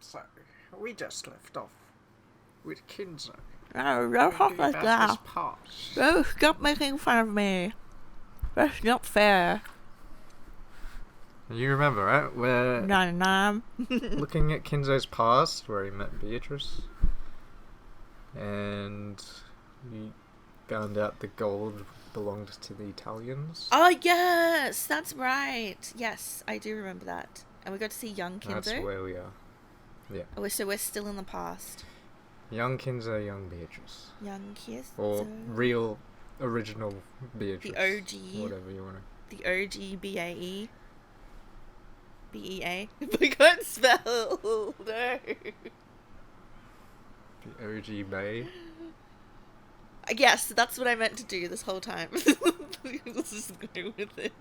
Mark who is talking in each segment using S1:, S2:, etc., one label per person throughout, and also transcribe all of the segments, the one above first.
S1: So, we just left off with Kinzo.
S2: No, don't talk like that.
S1: Past.
S2: Oh, stop making fun of me. That's not fair.
S1: You remember, right? We're
S2: Nom.
S1: looking at Kinzo's past, where he met Beatrice. And we found out the gold belonged to the Italians.
S2: Oh, yes, that's right. Yes, I do remember that. And we got to see young Kinzo.
S1: That's where we are. Yeah.
S2: Oh, so we're still in the past.
S1: Young Kinzo, young Beatrice.
S2: Young Kinzo.
S1: Or real, original Beatrice.
S2: The OG.
S1: Whatever you want to.
S2: The OG BAE. BEA. I can't spell. No.
S1: The OG Bay.
S2: Yes, that's what I meant to do this whole time. Let's just go with it.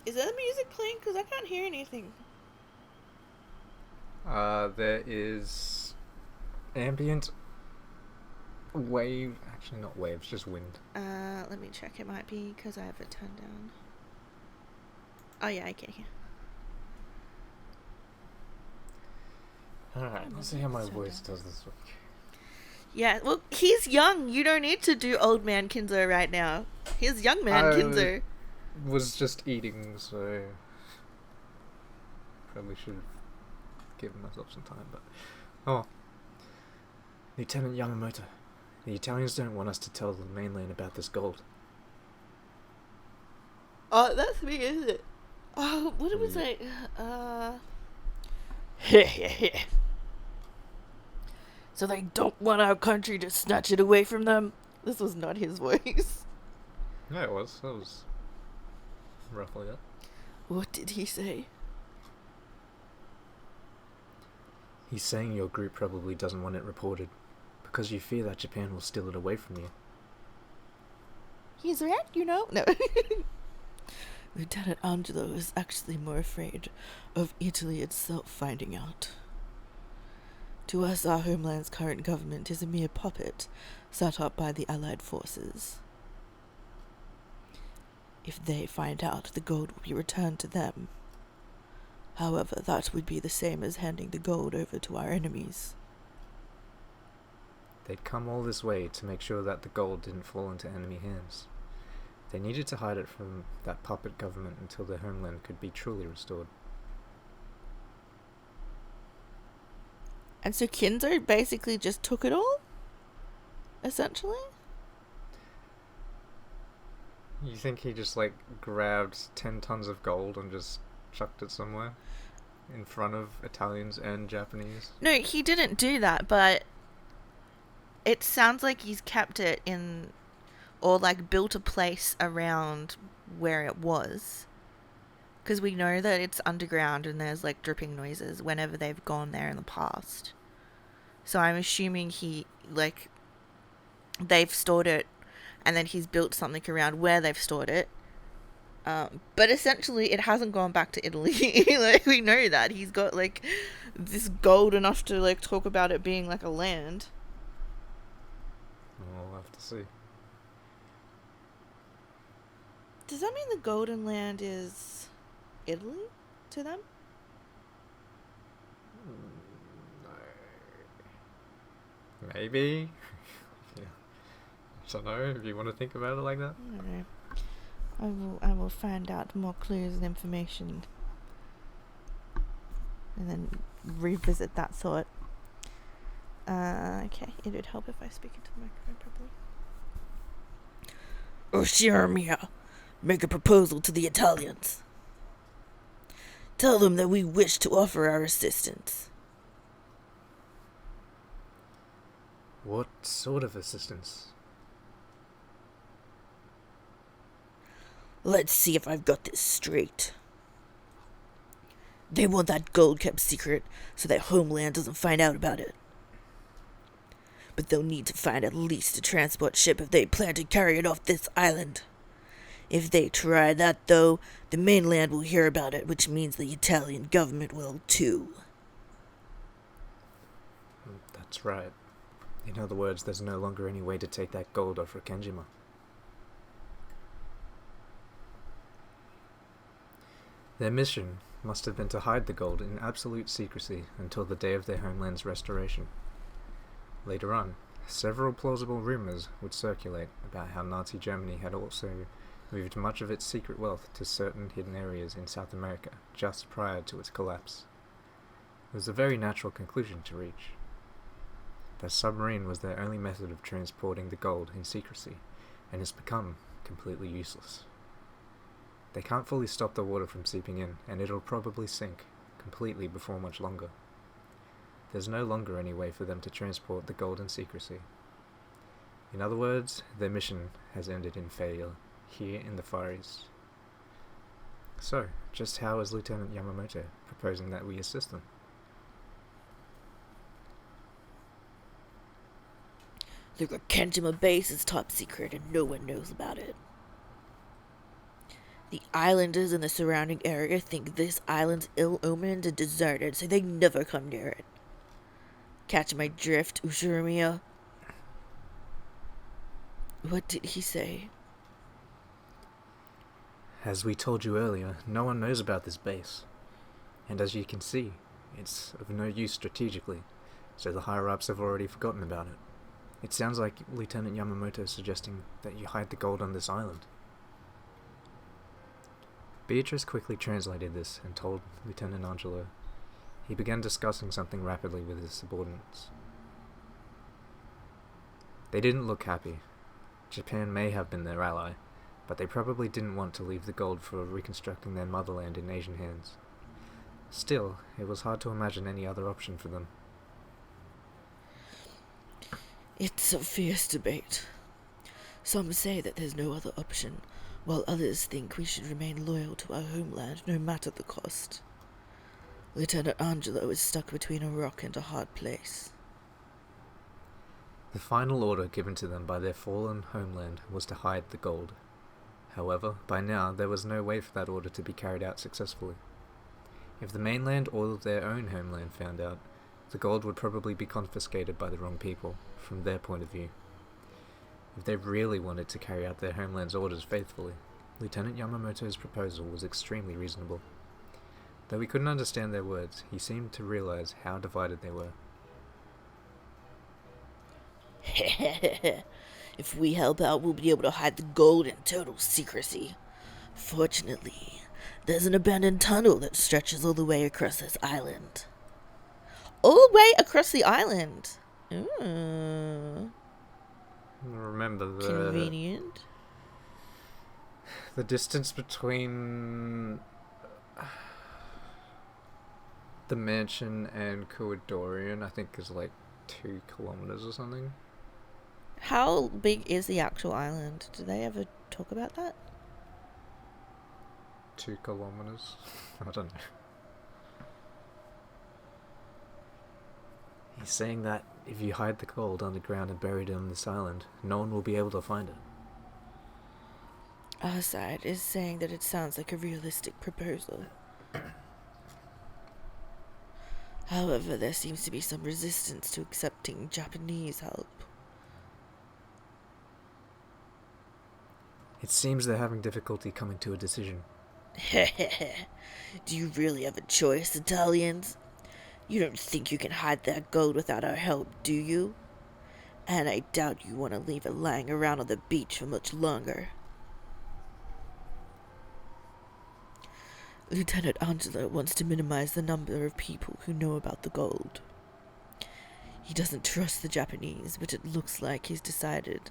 S2: Is that the music playing? Because I can't hear anything.
S1: There is ambient wave. Actually, not waves, just wind.
S2: Let me check. It might be because I have it turned down. Oh yeah, I can hear.
S1: Alright, let's see how my voice does this week.
S2: Yeah, well, he's young. You don't need to do old man Kinzo right now. He's young man Kinzo.
S1: Was just eating, so probably should have given myself some time, but Lieutenant Yamamoto, the Italians don't want us to tell the mainland about this gold.
S2: Oh, that's me, isn't it? Oh, what was I? So they don't want our country to snatch it away from them? This was not his voice.
S1: Yeah, it was. That was roughly it.
S2: What did he say?
S1: He's saying your group probably doesn't want it reported because you fear that Japan will steal it away from you.
S2: He's right, you know? No. Lieutenant Angelo is actually more afraid of Italy itself finding out. To us, our homeland's current government is a mere puppet set up by the Allied forces. If they find out, the gold will be returned to them. However, that would be the same as handing the gold over to our enemies.
S1: They'd come all this way to make sure that the gold didn't fall into enemy hands. They needed to hide it from that puppet government until their homeland could be truly restored.
S2: And so Kinzo basically just took it all? Essentially?
S1: You think he just, grabbed 10 tons of gold and just chucked it somewhere? In front of Italians and Japanese?
S2: No, he didn't do that, but it sounds like he's kept it in, or built a place around where it was. Because we know that it's underground and there's dripping noises whenever they've gone there in the past. So I'm assuming they've stored it and then he's built something around where they've stored it. But essentially it hasn't gone back to Italy. We know that. He's got this gold enough to talk about it being a land.
S1: We'll have to see.
S2: Does that mean the golden land is Italy to them?
S1: Maybe. Yeah. I don't know if you want to think about it like that.
S2: I don't know. I will find out more clues and information and then revisit that thought. Okay, it would help if I speak into the microphone properly. Oshiramiya, make a proposal to the Italians. Tell them that we wish to offer our assistance.
S1: What sort of assistance?
S2: Let's see if I've got this straight. They want that gold kept secret so that Homeland doesn't find out about it. But they'll need to find at least a transport ship if they plan to carry it off this island. If they try that, though, the mainland will hear about it, which means the Italian government will, too.
S1: That's right. In other words, there's no longer any way to take that gold off Rikenjima. Their mission must have been to hide the gold in absolute secrecy until the day of their homeland's restoration. Later on, several plausible rumors would circulate about how Nazi Germany had also moved much of its secret wealth to certain hidden areas in South America just prior to its collapse. It was a very natural conclusion to reach. The submarine was their only method of transporting the gold in secrecy, and has become completely useless. They can't fully stop the water from seeping in, and it'll probably sink completely before much longer. There's no longer any way for them to transport the gold in secrecy. In other words, their mission has ended in failure here in the Far East. So, just how is Lieutenant Yamamoto proposing that we assist them?
S2: The Rikenjima base is top secret and no one knows about it. The islanders in the surrounding area think this island's ill-omened and deserted, so they never come near it. Catch my drift, Ushiromiya? What did he say?
S1: As we told you earlier, no one knows about this base. And as you can see, it's of no use strategically, so the higher-ups have already forgotten about it. It sounds like Lieutenant Yamamoto is suggesting that you hide the gold on this island. Beatrice quickly translated this and told Lieutenant Angelo. He began discussing something rapidly with his subordinates. They didn't look happy. Japan may have been their ally, but they probably didn't want to leave the gold for reconstructing their motherland in Asian hands. Still, it was hard to imagine any other option for them.
S2: It's a fierce debate. Some say that there's no other option, while others think we should remain loyal to our homeland no matter the cost. Lieutenant Angelo is stuck between a rock and a hard place.
S1: The final order given to them by their fallen homeland was to hide the gold. However, by now there was no way for that order to be carried out successfully. If the mainland or their own homeland found out, the gold would probably be confiscated by the wrong people, from their point of view. If they really wanted to carry out their homeland's orders faithfully, Lieutenant Yamamoto's proposal was extremely reasonable. Though he couldn't understand their words, he seemed to realize how divided they were.
S2: If we help out, we'll be able to hide the gold in total secrecy. Fortunately, there's an abandoned tunnel that stretches all the way across this island. All the way across the island?
S1: Remember
S2: Convenient.
S1: the distance between the mansion and Kuadorian, I think, is like 2 kilometers or something.
S2: How big is the actual island? Do they ever talk about that?
S1: 2 kilometers? I don't know. He's saying that if you hide the gold underground and bury it on this island, no one will be able to find it.
S2: Our side is saying that it sounds like a realistic proposal. However, there seems to be some resistance to accepting Japanese help.
S1: It seems they're having difficulty coming to a decision.
S2: Do you really have a choice, Italians? You don't think you can hide that gold without our help, do you? And I doubt you want to leave it lying around on the beach for much longer. Lieutenant Angelo wants to minimize the number of people who know about the gold. He doesn't trust the Japanese, but it looks like he's decided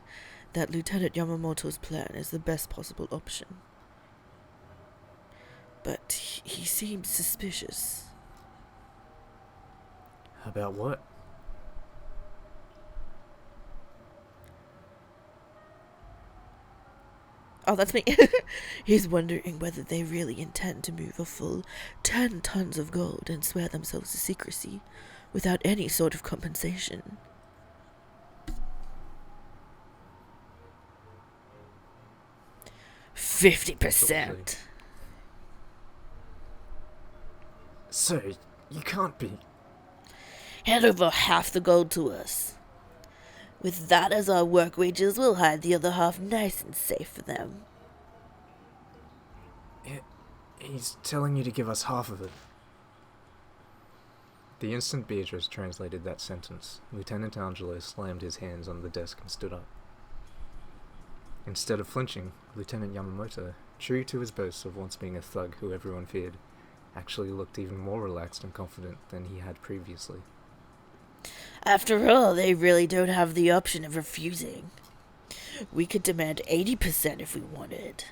S2: that Lieutenant Yamamoto's plan is the best possible option. But he seems suspicious.
S1: About what?
S2: Oh, that's me. He's wondering whether they really intend to move a full 10 tons of gold and swear themselves to secrecy without any sort of compensation. $50%.
S1: So, you can't be.
S2: Hand over half the gold to us. With that as our work wages, we'll hide the other half nice and safe for them.
S1: He's telling you to give us half of it. The instant Beatrice translated that sentence, Lieutenant Angelo slammed his hands on the desk and stood up. Instead of flinching, Lieutenant Yamamoto, true to his boast of once being a thug who everyone feared, actually looked even more relaxed and confident than he had previously.
S2: After all, they really don't have the option of refusing. We could demand 80% if we wanted.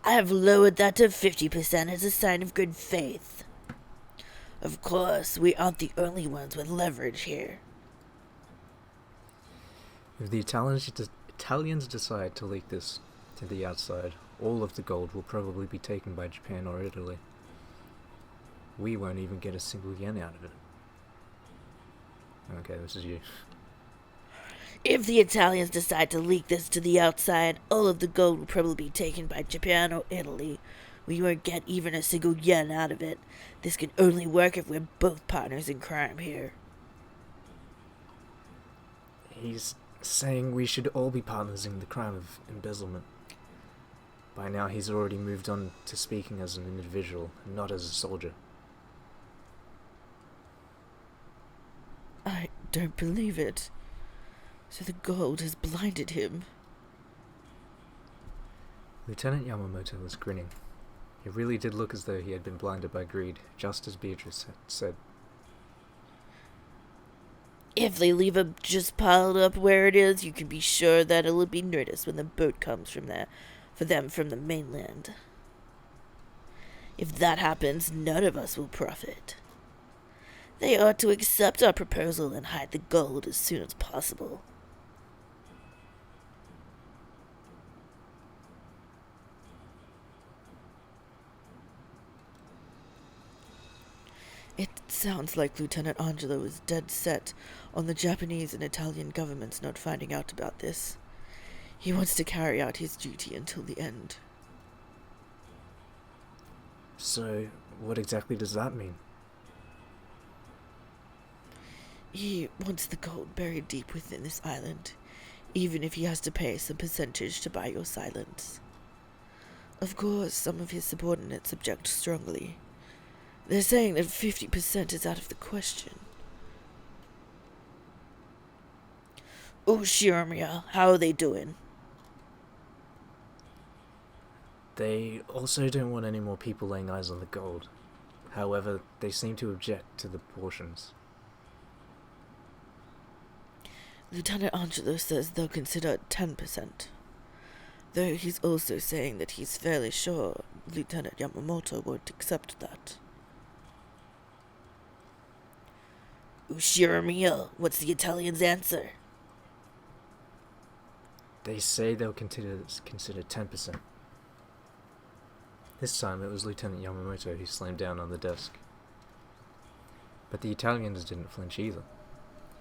S2: I have lowered that to 50% as a sign of good faith. Of course, we aren't the only ones with leverage here.
S1: If the Italians decide to leak this to the outside, all of the gold will probably be taken by Japan or Italy. We won't even get a single yen out of it. Okay, this is you.
S2: If the Italians decide to leak this to the outside, all of the gold will probably be taken by Japan or Italy. We won't get even a single yen out of it. This can only work if we're both partners in crime here.
S1: He's saying we should all be partners in the crime of embezzlement. By now he's already moved on to speaking as an individual, and not as a soldier.
S2: I don't believe it. So the gold has blinded him.
S1: Lieutenant Yamamoto was grinning. It really did look as though he had been blinded by greed, just as Beatrice had said.
S2: If they leave it just piled up where it is, you can be sure that it'll be noticed when the boat comes from there, for them from the mainland. If that happens, none of us will profit. They ought to accept our proposal and hide the gold as soon as possible. It sounds like Lieutenant Angelo is dead set on the Japanese and Italian governments not finding out about this. He wants to carry out his duty until the end.
S1: So, what exactly does that mean?
S2: He wants the gold buried deep within this island, even if he has to pay some percentage to buy your silence. Of course, some of his subordinates object strongly. They're saying that 50% is out of the question. Shiromia, how are they doing?
S1: They also don't want any more people laying eyes on the gold. However, they seem to object to the portions.
S2: Lieutenant Angelo says they'll consider 10%. Though he's also saying that he's fairly sure Lieutenant Yamamoto won't accept that. Shiromia, what's the Italians' answer?
S1: They say they'll consider 10%. This time it was Lieutenant Yamamoto who slammed down on the desk. But the Italians didn't flinch either.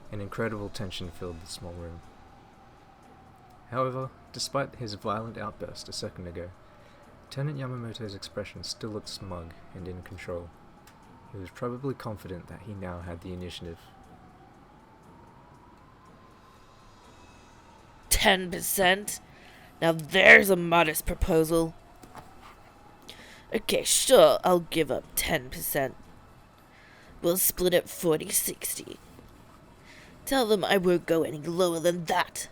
S1: An incredible tension filled the small room. However, despite his violent outburst a second ago, Lieutenant Yamamoto's expression still looked smug and in control. He was probably confident that he now had the initiative.
S2: 10%? Now there's a modest proposal. Okay, sure, I'll give up 10%. We'll split it 40-60. Tell them I won't go any lower than that.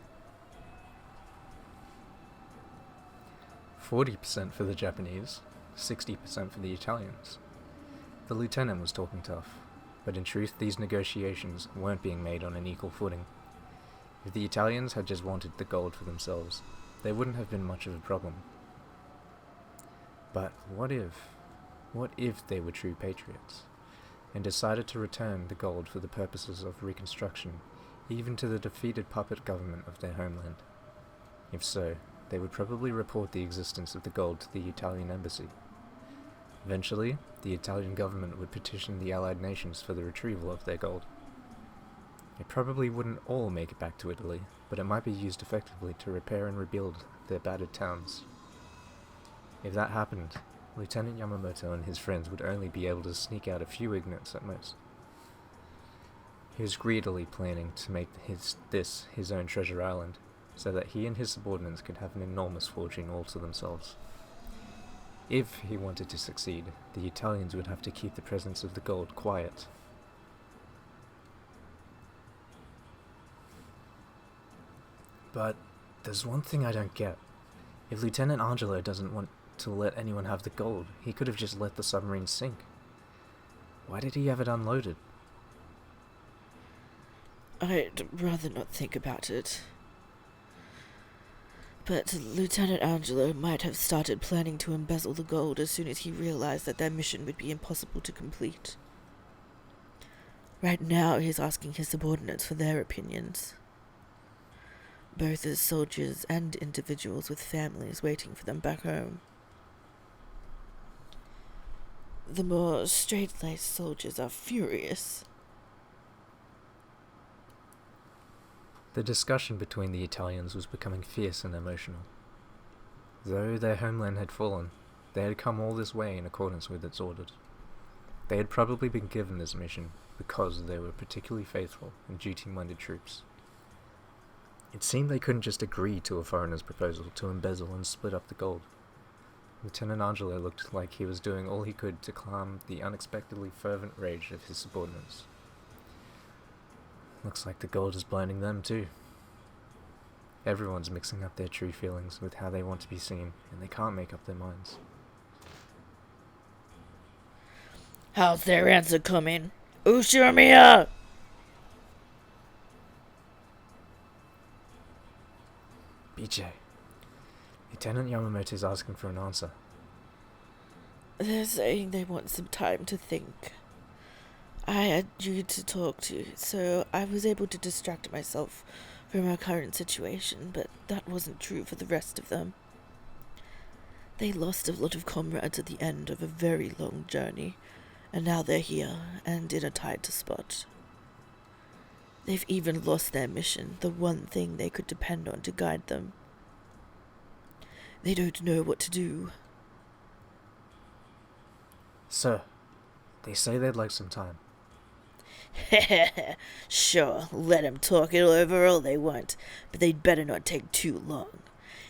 S1: 40% for the Japanese, 60% for the Italians. The lieutenant was talking tough, but in truth these negotiations weren't being made on an equal footing. If the Italians had just wanted the gold for themselves, there wouldn't have been much of a problem. But what if they were true patriots, and decided to return the gold for the purposes of reconstruction, even to the defeated puppet government of their homeland? If so, they would probably report the existence of the gold to the Italian embassy. Eventually, the Italian government would petition the Allied nations for the retrieval of their gold. It probably wouldn't all make it back to Italy, but it might be used effectively to repair and rebuild their battered towns. If that happened, Lieutenant Yamamoto and his friends would only be able to sneak out a few ignats at most. He was greedily planning to make his own treasure island, so that he and his subordinates could have an enormous fortune all to themselves. If he wanted to succeed, the Italians would have to keep the presence of the gold quiet. But there's one thing I don't get. If Lieutenant Angelo doesn't want to let anyone have the gold, he could have just let the submarine sink. Why did he have it unloaded?
S3: I'd rather not think about it. But Lieutenant Angelo might have started planning to embezzle the gold as soon as he realized that their mission would be impossible to complete. Right now, he's asking his subordinates for their opinions, both as soldiers and individuals with families waiting for them back home. The more straight-laced soldiers are furious.
S1: The discussion between the Italians was becoming fierce and emotional. Though their homeland had fallen, they had come all this way in accordance with its orders. They had probably been given this mission because they were particularly faithful and duty-minded troops. It seemed they couldn't just agree to a foreigner's proposal to embezzle and split up the gold. Lieutenant Angelo looked like he was doing all he could to calm the unexpectedly fervent rage of his subordinates. Looks like the gold is blinding them too. Everyone's mixing up their true feelings with how they want to be seen, and they can't make up their minds.
S3: How's their answer coming? Ushimiya!
S1: BJ, Lieutenant Yamamoto's asking for an answer.
S3: They're saying they want some time to think. I had you to talk to, so I was able to distract myself from our current situation, but that wasn't true for the rest of them. They lost a lot of comrades at the end of a very long journey, and now they're here and in a tight spot. They've even lost their mission, the one thing they could depend on to guide them. They don't know what to do.
S1: Sir, they say they'd like some time.
S3: Sure, let them talk it over all they want, but they'd better not take too long.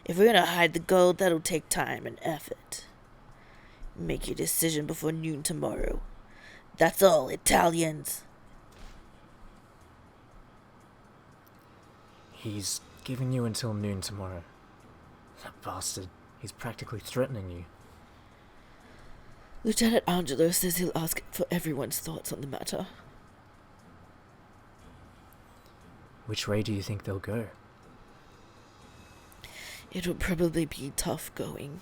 S3: If we're gonna hide the gold, that'll take time and effort. Make your decision before noon tomorrow. That's all, Italians.
S1: He's giving you until noon tomorrow. That bastard, he's practically threatening you.
S3: Lieutenant Angelo says he'll ask for everyone's thoughts on the matter.
S1: Which way do you think they'll go?
S3: It'll probably be tough going.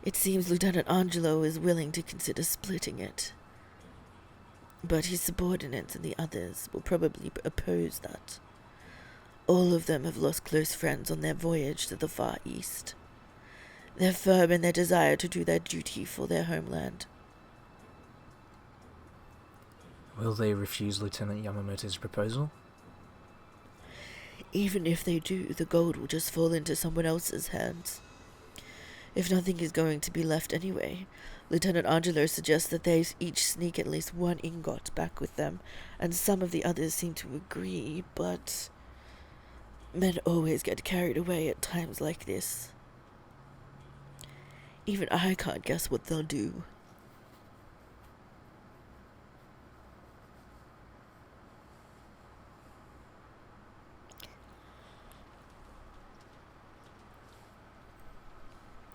S3: It seems Lieutenant Angelo is willing to consider splitting it. But his subordinates and the others will probably oppose that. All of them have lost close friends on their voyage to the Far East. They're firm in their desire to do their duty for their homeland.
S1: Will they refuse Lieutenant Yamamoto's proposal?
S3: Even if they do, the gold will just fall into someone else's hands. If nothing is going to be left anyway, Lieutenant Angelo suggests that they each sneak at least one ingot back with them, and some of the others seem to agree, but men always get carried away at times like this. Even I can't guess what they'll do.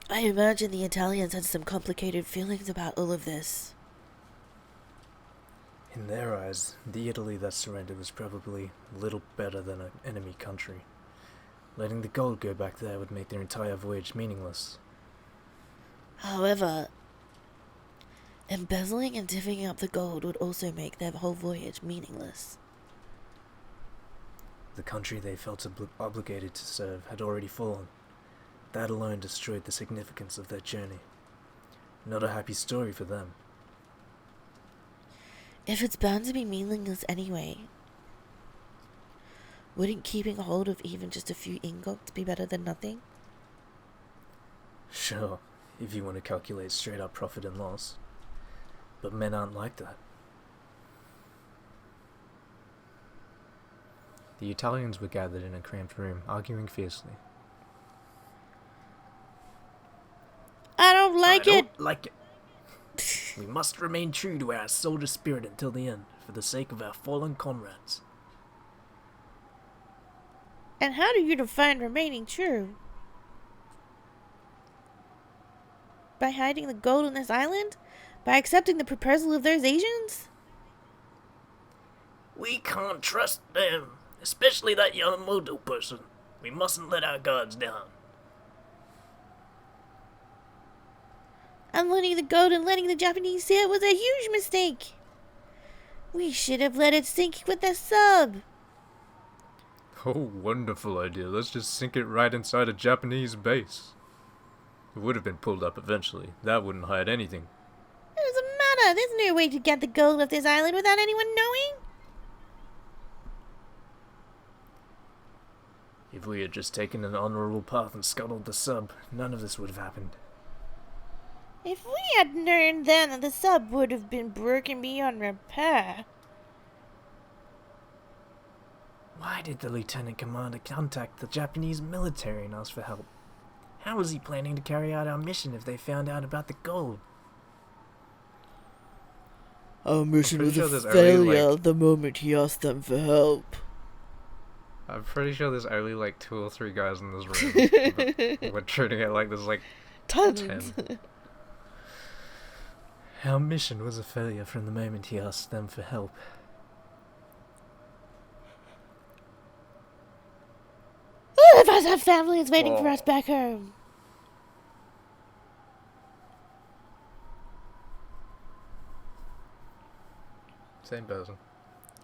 S3: I imagine the Italians had some complicated feelings about all of this.
S1: In their eyes, the Italy that surrendered was probably little better than an enemy country. Letting the gold go back there would make their entire voyage meaningless.
S3: However, embezzling and divvying up the gold would also make their whole voyage meaningless.
S1: The country they felt obligated to serve had already fallen. That alone destroyed the significance of their journey. Not a happy story for them.
S3: If it's bound to be meaningless anyway, wouldn't keeping a hold of even just a few ingots be better than nothing?
S1: Sure, if you want to calculate straight up profit and loss. But men aren't like that. The Italians were gathered in a cramped room, arguing fiercely.
S3: I don't like it.
S4: Like it. We must remain true to our soldier spirit until the end, for the sake of our fallen comrades.
S3: And how do you define remaining true? By hiding the gold on this island? By accepting the proposal of those Asians?
S4: We can't trust them, especially that Yamamoto person. We mustn't let our guards down.
S3: Unloading the gold and letting the Japanese see it was a huge mistake. We should have let it sink with the sub.
S1: Oh, wonderful idea. Let's just sink it right inside a Japanese base. It would have been pulled up eventually. That wouldn't hide anything.
S3: It doesn't matter. There's no way to get the gold off this island without anyone knowing.
S4: If we had just taken an honorable path and scuttled the sub, none of this would have happened.
S3: If we had known then that the sub would have been broken beyond repair.
S4: Why did the Lieutenant Commander contact the Japanese military and ask for help? How was he planning to carry out our mission if they found out about the gold?
S3: Our mission
S1: I'm
S3: was
S1: pretty
S3: a
S1: sure there's only,
S3: failure the moment he asked them for help.
S1: I'm pretty sure there's only like 2 or 3 guys in this room. But we're treating it like there's like
S3: Tons.
S1: 10.
S4: Our mission was a failure from the moment he asked them for help.
S3: All of us have families waiting for us back home.
S1: Same person.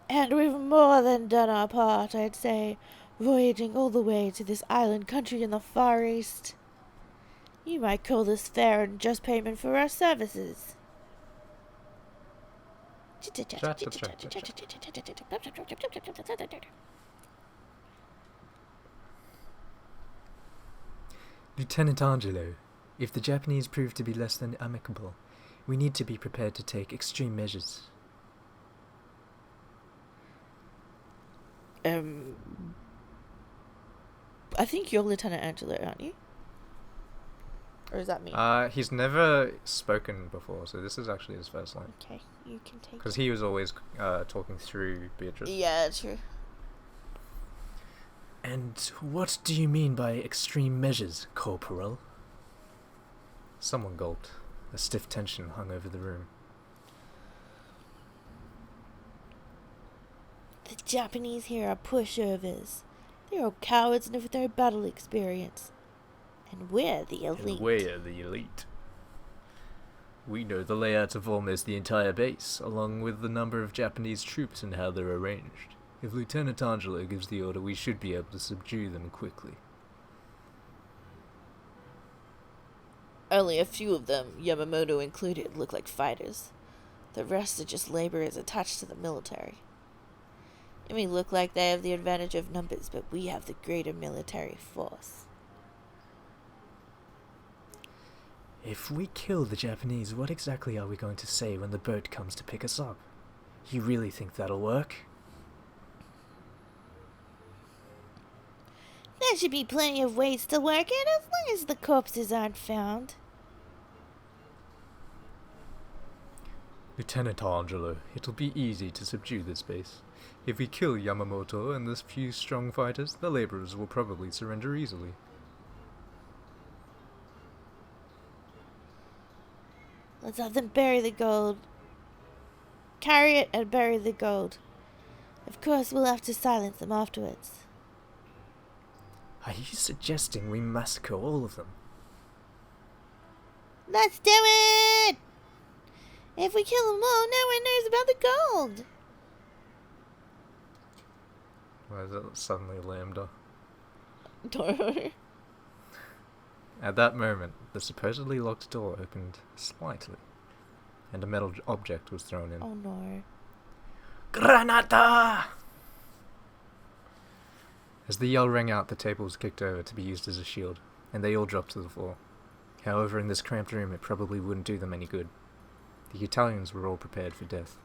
S3: And we've more than done our part, I'd say, voyaging all the way to this island country in the Far East. You might call this fair and just payment for our services.
S4: Lieutenant Angelo, if the Japanese prove to be less than amicable, we need to be prepared to take extreme measures.
S3: I think you're Lieutenant Angelo, aren't you? Or is that me?
S1: He's never spoken before, so this is actually his first line.
S3: Okay, you can take
S1: Because
S3: it.
S1: he was always talking through Beatrice.
S3: Yeah, true.
S4: And what do you mean by extreme measures, Corporal?
S1: Someone gulped. A stiff tension hung over the room.
S3: The Japanese here are pushovers. They're all cowards and with no battle experience. And we're the elite.
S4: And we're the elite. We know the layout of almost the entire base, along with the number of Japanese troops and how they're arranged. If Lieutenant Angelo gives the order, we should be able to subdue them quickly.
S3: Only a few of them, Yamamoto included, look like fighters. The rest are just laborers attached to the military. It may look like they have the advantage of numbers, but we have the greater military force.
S4: If we kill the Japanese, what exactly are we going to say when the boat comes to pick us up? You really think that'll work?
S3: There should be plenty of ways to work it as long as the corpses aren't found.
S1: Lieutenant Angelo, it'll be easy to subdue this base. If we kill Yamamoto and this few strong fighters, the laborers will probably surrender easily.
S3: Let's have them bury the gold. Carry it and bury the gold. Of course, we'll have to silence them afterwards.
S4: Are you suggesting we massacre all of them?
S3: Let's do it! If we kill them all, no one knows about the gold.
S1: Why is it suddenly lambda?
S3: No.
S1: At that moment, the supposedly locked door opened slightly, and a metal object was thrown in.
S3: Oh no.
S4: Granata!
S1: As the yell rang out, the table was kicked over to be used as a shield, and they all dropped to the floor. However, in this cramped room, it probably wouldn't do them any good. The Italians were all prepared for death.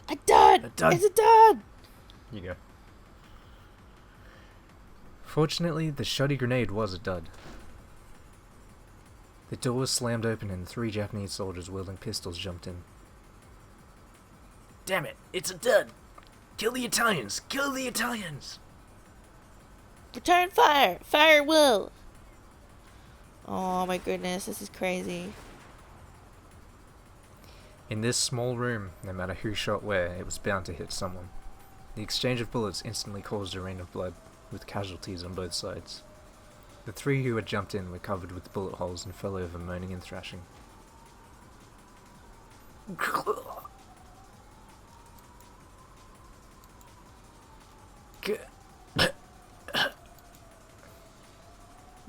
S3: I dud!
S4: A dud.
S3: It's a dud!
S1: You go. Fortunately, the shoddy grenade was a dud. The door was slammed open and 3 Japanese soldiers wielding pistols jumped in.
S4: Damn it, it's a dud! Kill the Italians! Kill the Italians!
S3: Return fire! Fire will! Oh my goodness, this is crazy.
S1: In this small room, no matter who shot where, it was bound to hit someone. The exchange of bullets instantly caused a rain of blood, with casualties on both sides. The 3 who had jumped in were covered with bullet holes and fell over moaning and thrashing.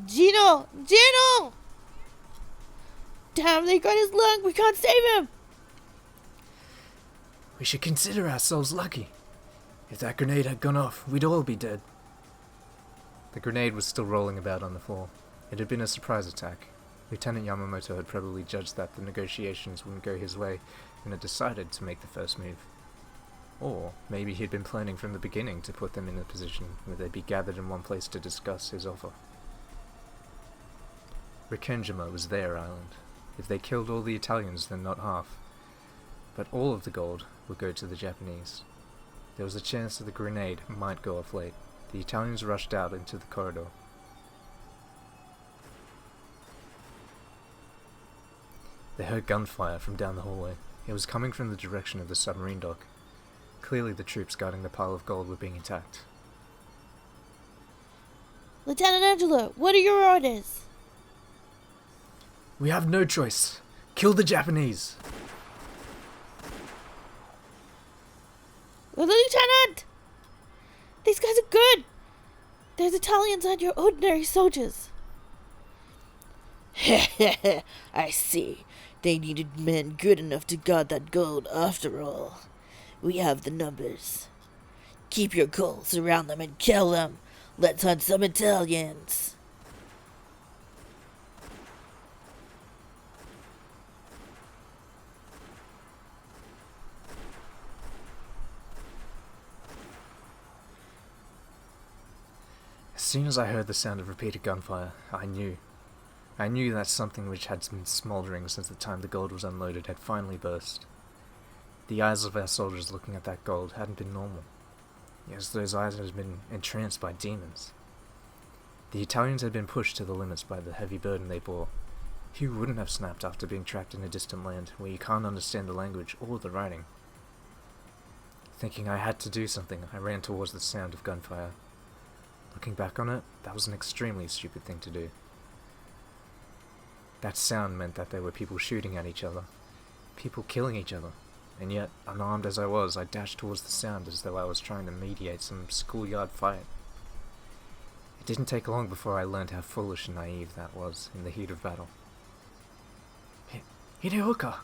S3: Gino! Gino! Damn, they got his lung! We can't save him!
S1: We should consider ourselves lucky. If that grenade had gone off, we'd all be dead. The grenade was still rolling about on the floor. It had been a surprise attack. Lieutenant Yamamoto had probably judged that the negotiations wouldn't go his way and had decided to make the first move. Or maybe he had been planning from the beginning to put them in a position where they'd be gathered in one place to discuss his offer. Rikenjima was their island. If they killed all the Italians, then not half. But all of the gold would go to the Japanese. There was a chance that the grenade might go off late. The Italians rushed out into the corridor. They heard gunfire from down the hallway. It was coming from the direction of the submarine dock. Clearly the troops guarding the pile of gold were being attacked.
S3: Lieutenant Angelo, what are your orders?
S1: We have no choice. Kill the Japanese!
S3: Well, Lieutenant! These guys are good! There's Italians and your ordinary soldiers. I see. They needed men good enough to guard that gold after all. We have the numbers. Keep your cool, surround them and kill them. Let's hunt some Italians.
S1: As soon as I heard the sound of repeated gunfire, I knew that something which had been smouldering since the time the gold was unloaded had finally burst. The eyes of our soldiers looking at that gold hadn't been normal. Yes, those eyes had been entranced by demons. The Italians had been pushed to the limits by the heavy burden they bore. Who wouldn't have snapped after being trapped in a distant land where you can't understand the language or the writing? Thinking I had to do something, I ran towards the sound of gunfire. Looking back on it, that was an extremely stupid thing to do. That sound meant that there were people shooting at each other, people killing each other, and yet, unarmed as I was, I dashed towards the sound as though I was trying to mediate some schoolyard fight. It didn't take long before I learned how foolish and naive that was in the heat of battle. Hiraoka!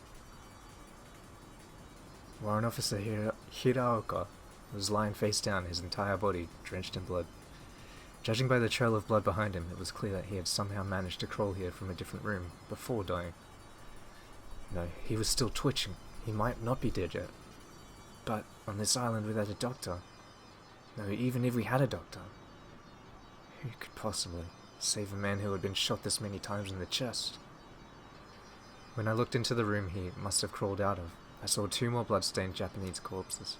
S1: Warrant Officer Hiraoka was lying face down, his entire body drenched in blood. Judging by the trail of blood behind him, it was clear that he had somehow managed to crawl here from a different room before dying. No, he was still twitching. He might not be dead yet. But on this island without a doctor... No, even if we had a doctor... Who could possibly save a man who had been shot this many times in the chest? When I looked into the room he must have crawled out of, I saw 2 more blood-stained Japanese corpses.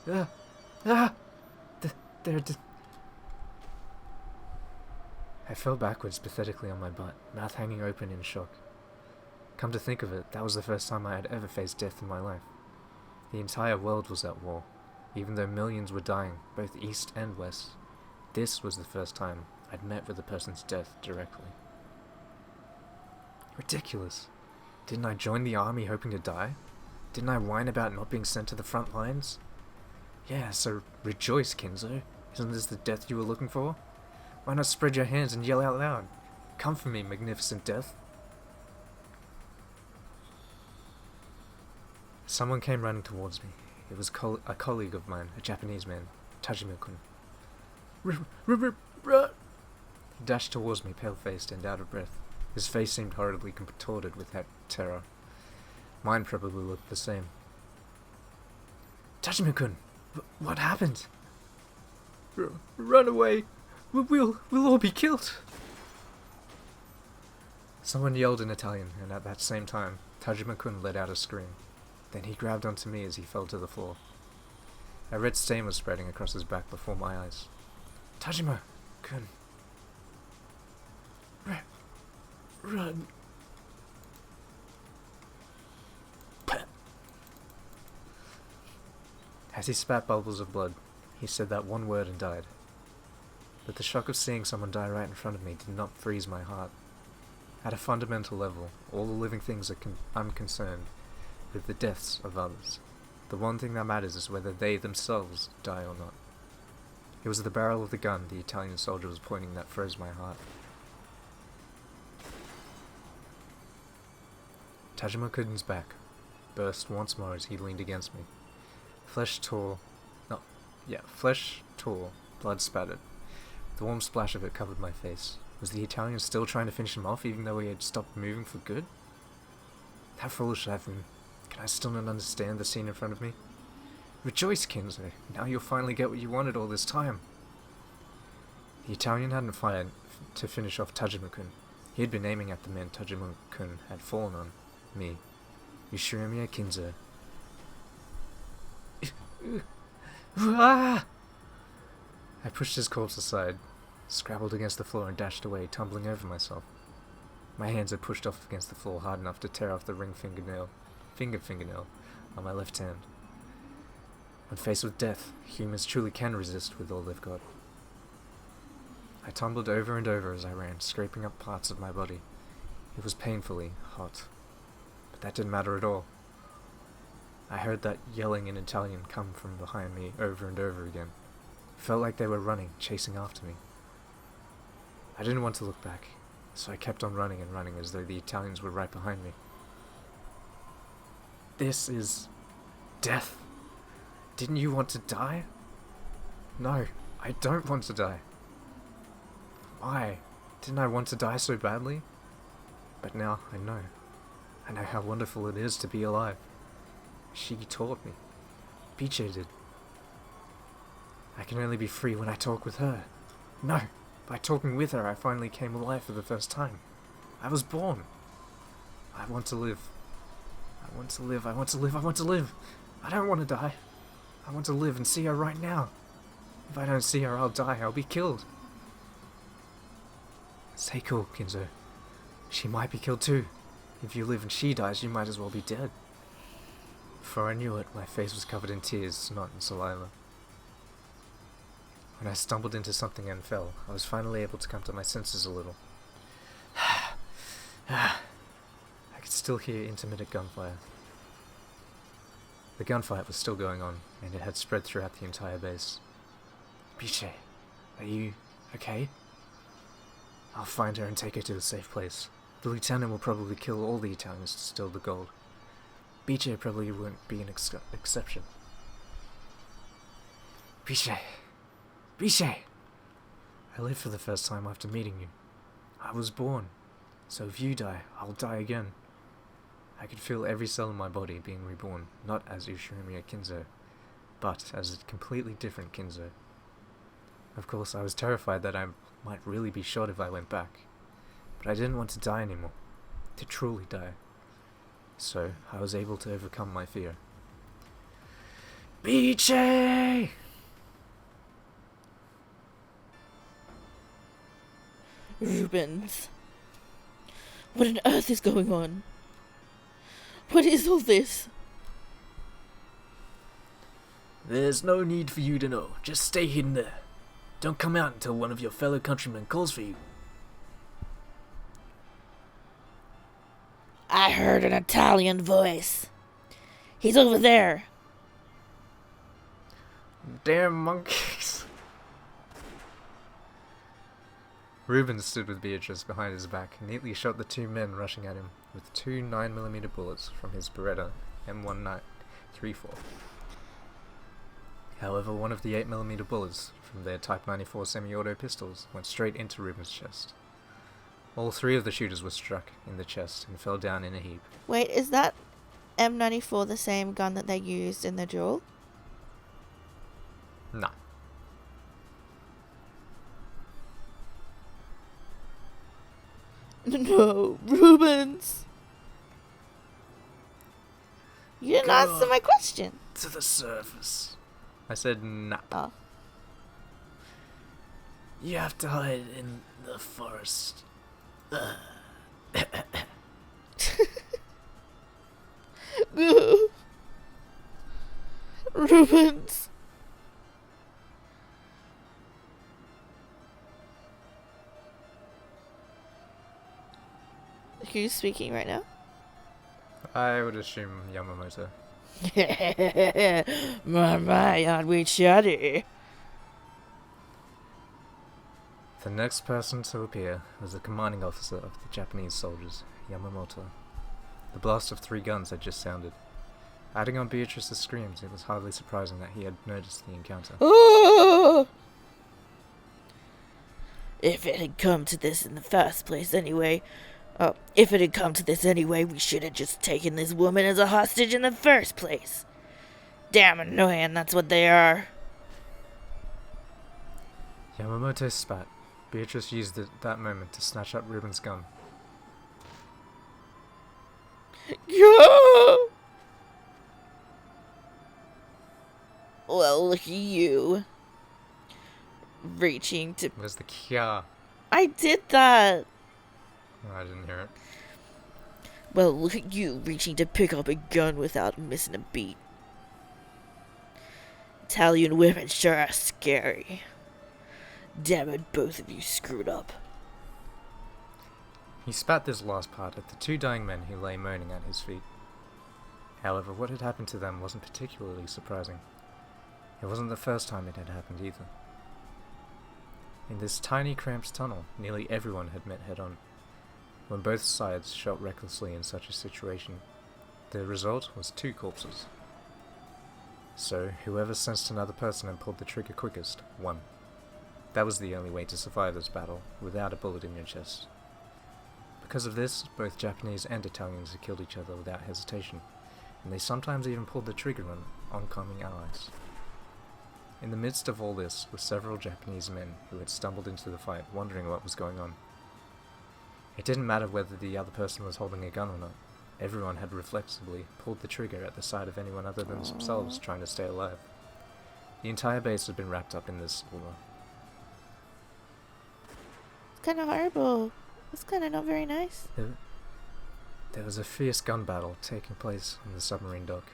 S1: They're I fell backwards pathetically on my butt, mouth hanging open in shock. Come to think of it, that was the first time I had ever faced death in my life. The entire world was at war, even though millions were dying, both east and west. This was the first time I'd met with a person's death directly. Ridiculous. Didn't I join the army hoping to die? Didn't I whine about not being sent to the front lines? Yeah, so rejoice, Kinzo. Isn't this the death you were looking for? Why not spread your hands and yell out loud? Come for me, magnificent death. Someone came running towards me. It was a colleague of mine, a Japanese man, Tajime-kun. He dashed towards me, pale-faced and out of breath. His face seemed horribly contorted with terror. Mine probably looked the same. Tajima-kun, what happened?
S4: Run away! We'll all be killed!
S1: Someone yelled in Italian, and at that same time, Tajima-kun let out a scream. Then he grabbed onto me as he fell to the floor. A red stain was spreading across his back before my eyes. Tajima-kun.
S4: Run!
S1: As he spat bubbles of blood, he said that one word and died. But the shock of seeing someone die right in front of me did not freeze my heart. At a fundamental level, all the living things I'm concerned with the deaths of others. The one thing that matters is whether they themselves die or not. It was the barrel of the gun the Italian soldier was pointing that froze my heart. Tajima-kun's back burst once more as he leaned against me. Flesh tore, blood spattered. The warm splash of it covered my face. Was the Italian still trying to finish him off even though he had stopped moving for good? How foolish I've been. Can I still not understand the scene in front of me? Rejoice, Kinzo. Now you'll finally get what you wanted all this time. The Italian hadn't fired to finish off Tajima-kun. He had been aiming at the man Tajima-kun had fallen on. Me. Yushirimiya Kinzo. I pushed his corpse aside, scrabbled against the floor and dashed away, tumbling over myself. My hands had pushed off against the floor hard enough to tear off the ring fingernail on my left hand. When faced with death, humans truly can resist with all they've got. I tumbled over and over as I ran, scraping up parts of my body. It was painfully hot, but that didn't matter at all. I heard that yelling in Italian come from behind me over and over again. It felt like they were running, chasing after me. I didn't want to look back, so I kept on running and running as though the Italians were right behind me. This is death. Didn't you want to die? No, I don't want to die. Why? Didn't I want to die so badly? But now I know. I know how wonderful it is to be alive. She taught me. Biche did. I can only be free when I talk with her. No, by talking with her I finally came alive for the first time. I was born. I want to live. I want to live, I want to live, I want to live. I don't want to die. I want to live and see her right now. If I don't see her, I'll die. I'll be killed. Stay cool, Kinzo. She might be killed too. If you live and she dies, you might as well be dead. Before I knew it, my face was covered in tears, snot and saliva. When I stumbled into something and fell, I was finally able to come to my senses a little. I could still hear intermittent gunfire. The gunfight was still going on, and it had spread throughout the entire base. Biche, are you okay? I'll find her and take her to a safe place. The lieutenant will probably kill all the Italians to steal the gold. Biche probably won't be an exception. Biche! Biche! I lived for the first time after meeting you. I was born, so if you die, I'll die again. I could feel every cell in my body being reborn, not as Ushirimiya Kinzo, but as a completely different Kinzo. Of course, I was terrified that I might really be shot if I went back, but I didn't want to die anymore, to truly die. So, I was able to overcome my fear. Biche!
S3: Rubens. What on earth is going on? What is all this?
S4: There's no need for you to know. Just stay hidden there. Don't come out until one of your fellow countrymen calls for you.
S3: I heard an Italian voice. He's over there.
S1: Damn monkeys. Rubens stood with Beatrice behind his back and neatly shot the two men rushing at him with two 9mm bullets from his Beretta M1934. However, one of the 8mm bullets from their Type 94 semi-auto pistols went straight into Rubens' chest. All three of the shooters were struck in the chest and fell down in a heap.
S2: Wait, is that M94 the same gun that they used in the duel?
S1: Nah.
S3: No, Rubens. You didn't
S4: Go
S3: answer
S4: on.
S3: my question.
S4: To the surface.
S1: I said nah.
S3: Oh.
S4: You have to hide in the forest.
S3: Rubens. Who's speaking right now?
S1: I would assume Yamamoto.
S3: my, aren't we chatty?
S1: The next person to appear was the commanding officer of the Japanese soldiers, Yamamoto. The blast of 3 guns had just sounded. Adding on Beatrice's screams, it was hardly surprising that he had noticed the encounter.
S3: Oh! If it had come to this in the first place anyway, we should have just taken this woman as a hostage in the first place. Damn annoying, that's what they are.
S1: Yamamoto spat. Beatrice used that moment to snatch up Ruben's gun.
S3: Well, look at you. Reaching to...
S1: Where's the kya?
S3: I did that.
S1: Oh, I didn't hear it.
S3: Well, look at you reaching to pick up a gun without missing a beat. Italian women sure are scary. Damn it, both of you screwed up.
S1: He spat this last part at the 2 dying men who lay moaning at his feet. However, what had happened to them wasn't particularly surprising. It wasn't the first time it had happened either. In this tiny cramped tunnel, nearly everyone had met head-on. When both sides shot recklessly in such a situation, the result was 2 corpses. So, whoever sensed another person and pulled the trigger quickest, won. That was the only way to survive this battle, without a bullet in your chest. Because of this, both Japanese and Italians had killed each other without hesitation, and they sometimes even pulled the trigger on oncoming allies. In the midst of all this were several Japanese men who had stumbled into the fight, wondering what was going on. It didn't matter whether the other person was holding a gun or not. Everyone had reflexively pulled the trigger at the sight of anyone other than themselves trying to stay alive. The entire base had been wrapped up in this war.
S3: It's kind of horrible. It's kind of not very nice.
S1: There was a fierce gun battle taking place on the submarine dock,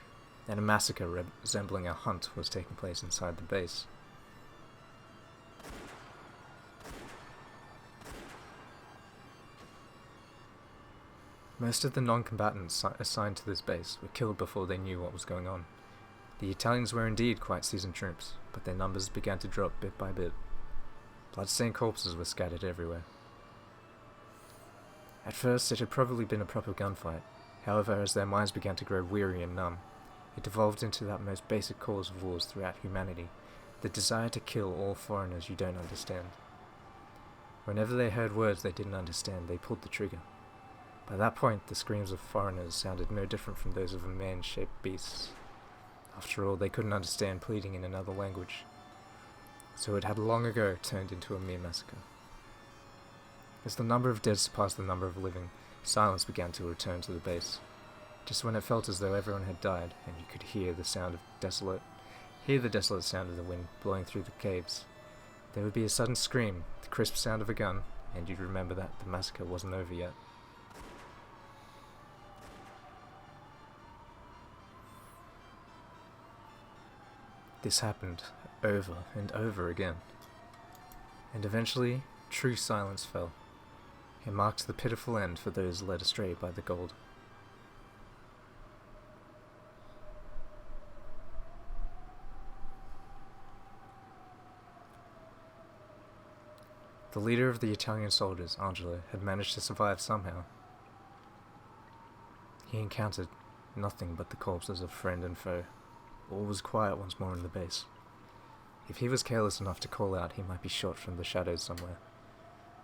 S1: and a massacre resembling a hunt was taking place inside the base. Most of the non-combatants assigned to this base were killed before they knew what was going on. The Italians were indeed quite seasoned troops, but their numbers began to drop bit by bit. Blood-stained corpses were scattered everywhere. At first, it had probably been a proper gunfight. However, as their minds began to grow weary and numb, it devolved into that most basic cause of wars throughout humanity, the desire to kill all foreigners you don't understand. Whenever they heard words they didn't understand, they pulled the trigger. By that point, the screams of foreigners sounded no different from those of a man-shaped beast. After all, they couldn't understand pleading in another language, so it had long ago turned into a mere massacre. As the number of dead surpassed the number of living, silence began to return to the base. Just when it felt as though everyone had died, and you could hear the desolate sound of the wind blowing through the caves, there would be a sudden scream, the crisp sound of a gun, and you'd remember that the massacre wasn't over yet. This happened over and over again, and eventually true silence fell. It marked the pitiful end for those led astray by the gold. The leader of the Italian soldiers, Angelo, had managed to survive somehow. He encountered nothing but the corpses of friend and foe. All was quiet once more in the base. If he was careless enough to call out, he might be shot from the shadows somewhere.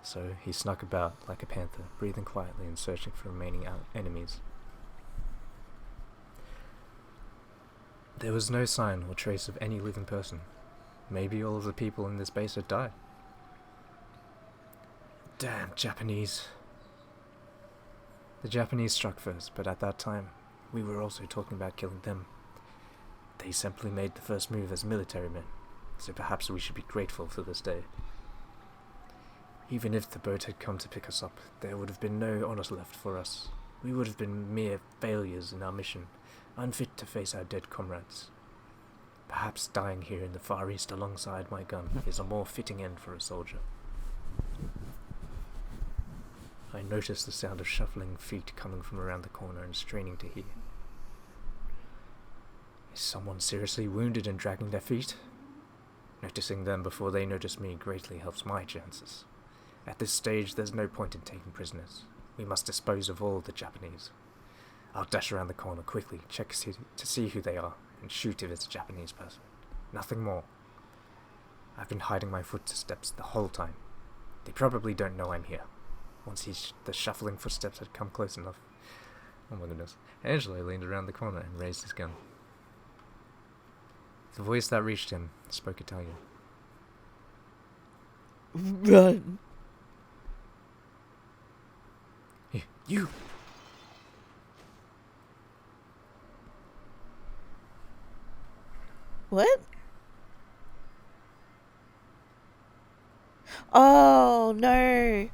S1: So he snuck about like a panther, breathing quietly and searching for remaining enemies. There was no sign or trace of any living person. Maybe all of the people in this base had died. Damn Japanese. The Japanese struck first, but at that time, we were also talking about killing them. They simply made the first move as military men, so perhaps we should be grateful for this day. Even if the boat had come to pick us up, there would have been no honor left for us. We would have been mere failures in our mission, unfit to face our dead comrades. Perhaps dying here in the Far East alongside my gun is a more fitting end for a soldier. I noticed the sound of shuffling feet coming from around the corner and straining to hear. Is someone seriously wounded and dragging their feet? Noticing them before they notice me greatly helps my chances. At this stage, there's no point in taking prisoners. We must dispose of all the Japanese. I'll dash around the corner quickly, check to see who they are, and shoot if it's a Japanese person. Nothing more. I've been hiding my footsteps the whole time. They probably don't know I'm here. Once the shuffling footsteps had come close enough. Oh my goodness. Angelo leaned around the corner and raised his gun. The voice that reached him spoke Italian.
S3: Run.
S1: You!
S3: What? Oh, no.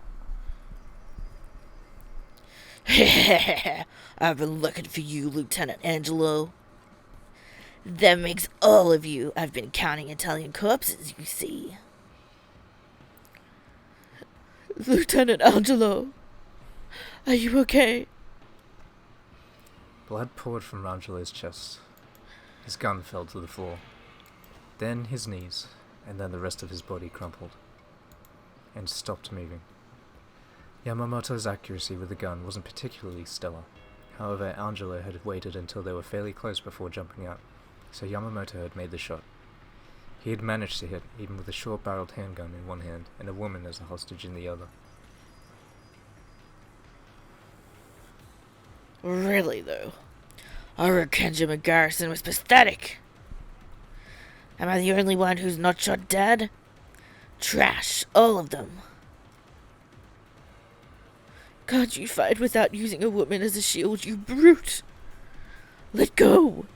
S3: I've been looking for you, Lieutenant Angelo. That makes all of you. I've been counting Italian corpses, you see. Lieutenant Angelo, are you okay?
S1: Blood poured from Angelo's chest. His gun fell to the floor. Then his knees, and then the rest of his body crumpled and stopped moving. Yamamoto's accuracy with the gun wasn't particularly stellar. However, Angelo had waited until they were fairly close before jumping out, so Yamamoto had made the shot. He had managed to hit, even with a short-barreled handgun in one hand and a woman as a hostage in the other.
S3: Really, though? Our Kenjamin Garrison was pathetic. Am I the only one who's not shot dead? Trash, all of them. Can't you fight without using a woman as a shield, you brute? Let go.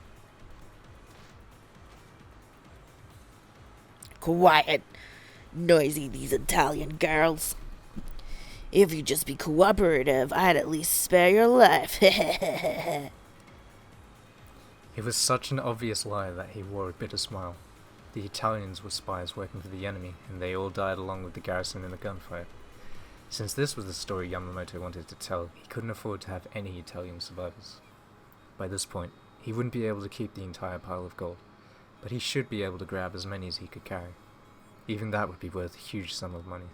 S3: Quiet. Noisy, these Italian girls. If you'd just be cooperative, I'd at least spare your life.
S1: It was such an obvious lie that he wore a bitter smile. The Italians were spies working for the enemy, and they all died along with the garrison in a gunfight. Since this was the story Yamamoto wanted to tell, he couldn't afford to have any Italian survivors. By this point, he wouldn't be able to keep the entire pile of gold, but he should be able to grab as many as he could carry. Even that would be worth a huge sum of money.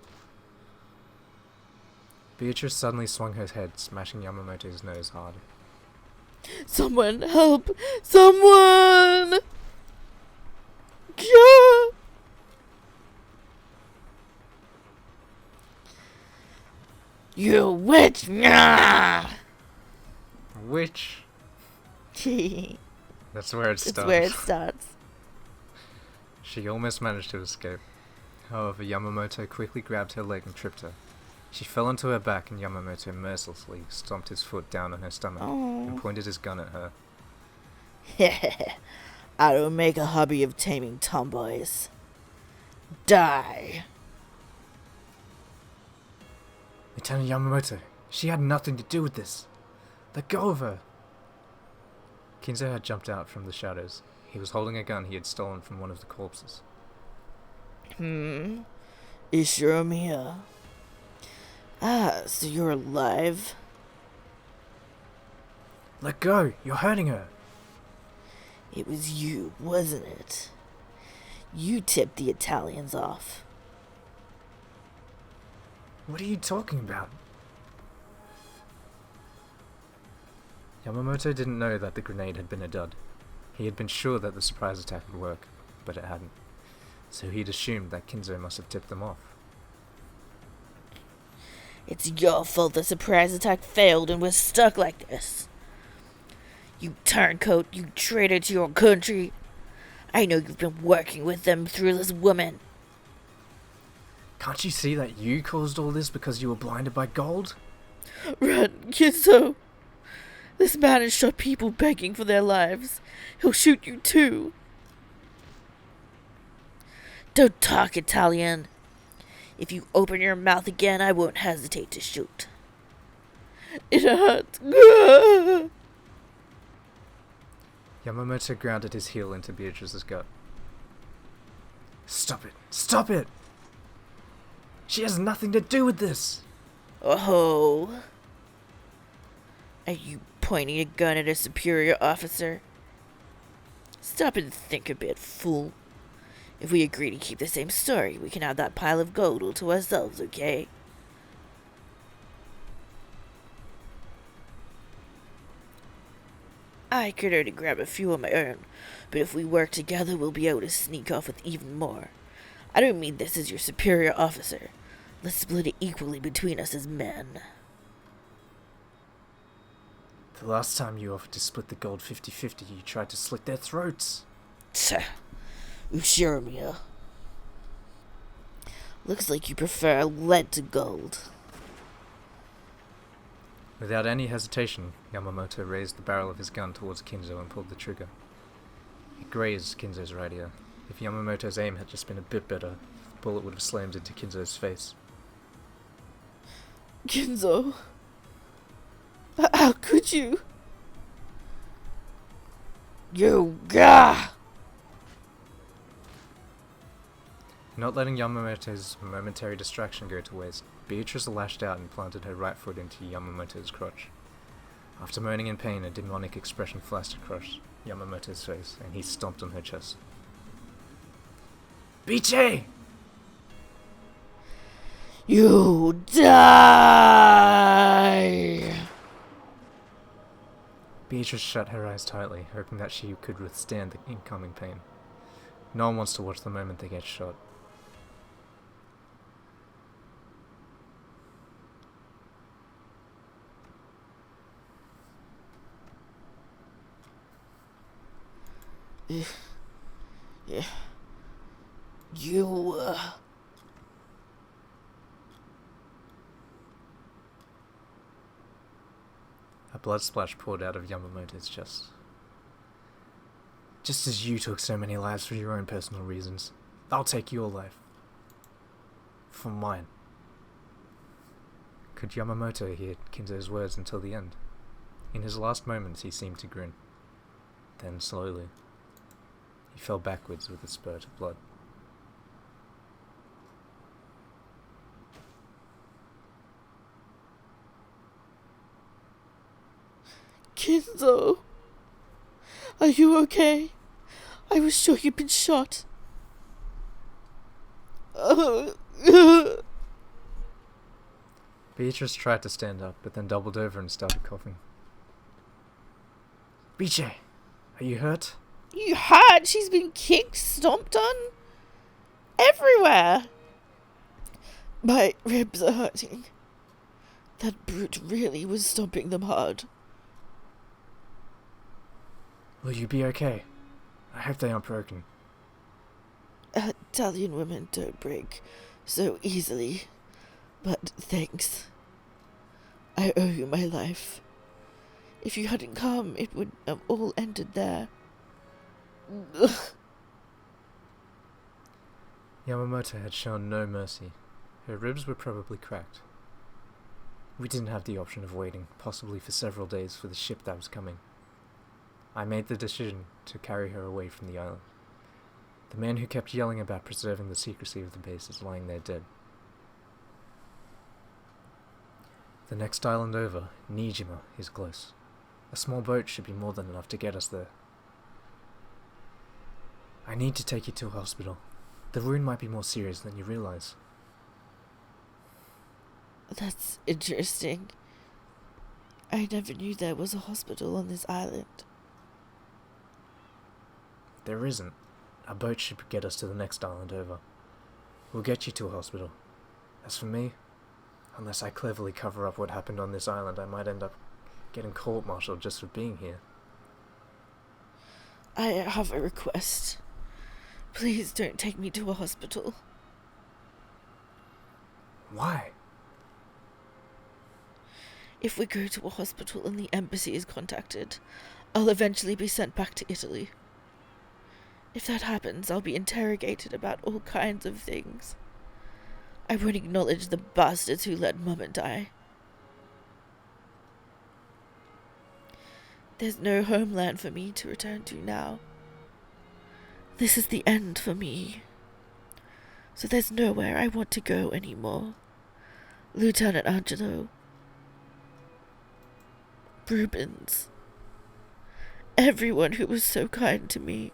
S1: Beatrice suddenly swung her head, smashing Yamamoto's nose hard.
S3: Someone help! Someone! Yeah! You witch! Nah!
S1: Witch? That's where it starts.
S3: That's where it starts.
S1: She almost managed to escape. However, Yamamoto quickly grabbed her leg and tripped her. She fell onto her back and Yamamoto mercilessly stomped his foot down on her stomach and pointed his gun at her.
S3: I don't make a hobby of taming tomboys. Die.
S1: Lieutenant Yamamoto, she had nothing to do with this. Let go of her. Kinzo had jumped out from the shadows. He was holding a gun he had stolen from one of the corpses.
S3: Ishiromiya. Ah, so you're alive?
S1: Let go! You're hurting her!
S3: It was you, wasn't it? You tipped the Italians off.
S1: What are you talking about? Yamamoto didn't know that the grenade had been a dud. He had been sure that the surprise attack would work, but it hadn't. So he'd assumed that Kinzo must have tipped them off.
S3: It's your fault the surprise attack failed and we're stuck like this. You turncoat, you traitor to your country. I know you've been working with them through this woman.
S1: Can't you see that you caused all this because you were blinded by gold?
S3: Run, Kinzo. This man has shot people begging for their lives. He'll shoot you too. Don't talk Italian. If you open your mouth again, I won't hesitate to shoot. It hurts.
S1: Yamamoto grounded his heel into Beatrice's gut. Stop it! Stop it! She has nothing to do with this!
S3: Oh. Are you pointing a gun at a superior officer? Stop and think a bit, fool. If we agree to keep the same story, we can have that pile of gold all to ourselves, okay? I could only grab a few on my own, but if we work together, we'll be able to sneak off with even more. I don't mean this as your superior officer. Let's split it equally between us as men.
S1: The last time you offered to split the gold 50-50, you tried to slit their throats.
S3: Tch, Ushiromia. Looks like you prefer lead to gold.
S1: Without any hesitation, Yamamoto raised the barrel of his gun towards Kinzo and pulled the trigger. It grazed Kinzo's right ear. If Yamamoto's aim had just been a bit better, the bullet would have slammed into Kinzo's face.
S3: Kinzo. How could you? You gah!
S1: Not letting Yamamoto's momentary distraction go to waste, Beatrice lashed out and planted her right foot into Yamamoto's crotch. After moaning in pain, a demonic expression flashed across Yamamoto's face, and he stomped on her chest. Biche!
S3: You die!
S1: Beatrice shut her eyes tightly, hoping that she could withstand the incoming pain. No one wants to watch the moment they get shot.
S3: Yeah. You,
S1: A blood splash poured out of Yamamoto's chest. Just as you took so many lives for your own personal reasons, I'll take your life. For mine. Could Yamamoto hear Kinzo's words until the end? In his last moments he seemed to grin. Then slowly, he fell backwards with a spurt of blood.
S3: Kinzo. Are you okay? I was sure you'd been shot.
S1: Beatrice tried to stand up, but then doubled over and started coughing. Biche, are you hurt?
S3: You hurt? She's been kicked, stomped on? Everywhere. My ribs are hurting. That brute really was stomping them hard.
S1: Will you be okay? I hope they aren't broken.
S3: Italian women don't break so easily. But thanks. I owe you my life. If you hadn't come, it would have all ended there. Ugh.
S1: Yamamoto had shown no mercy. Her ribs were probably cracked. We didn't have the option of waiting, possibly for several days, for the ship that was coming. I made the decision to carry her away from the island. The man who kept yelling about preserving the secrecy of the base is lying there dead. The next island over, Nijima, is close. A small boat should be more than enough to get us there. I need to take you to a hospital. The wound might be more serious than you realize.
S3: That's interesting. I never knew there was a hospital on this island.
S1: There isn't. A boat should get us to the next island over. We'll get you to a hospital. As for me, unless I cleverly cover up what happened on this island, I might end up getting court-martialed just for being here.
S3: I have a request. Please don't take me to a hospital.
S1: Why?
S3: If we go to a hospital and the embassy is contacted, I'll eventually be sent back to Italy. If that happens, I'll be interrogated about all kinds of things. I won't acknowledge the bastards who let Mama die. There's no homeland for me to return to now. This is the end for me. So there's nowhere I want to go anymore. Lieutenant Angelo. Rubens. Everyone who was so kind to me.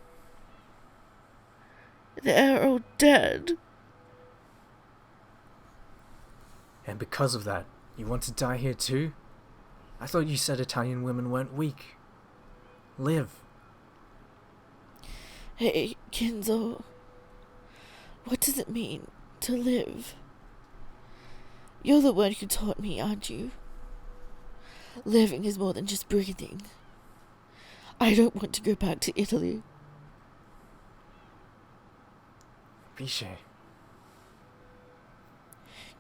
S3: They're all dead.
S1: And because of that, you want to die here too? I thought you said Italian women weren't weak. Live.
S3: Hey, Kinzo. What does it mean to live? You're the one who taught me, aren't you? Living is more than just breathing. I don't want to go back to Italy.
S1: Biche.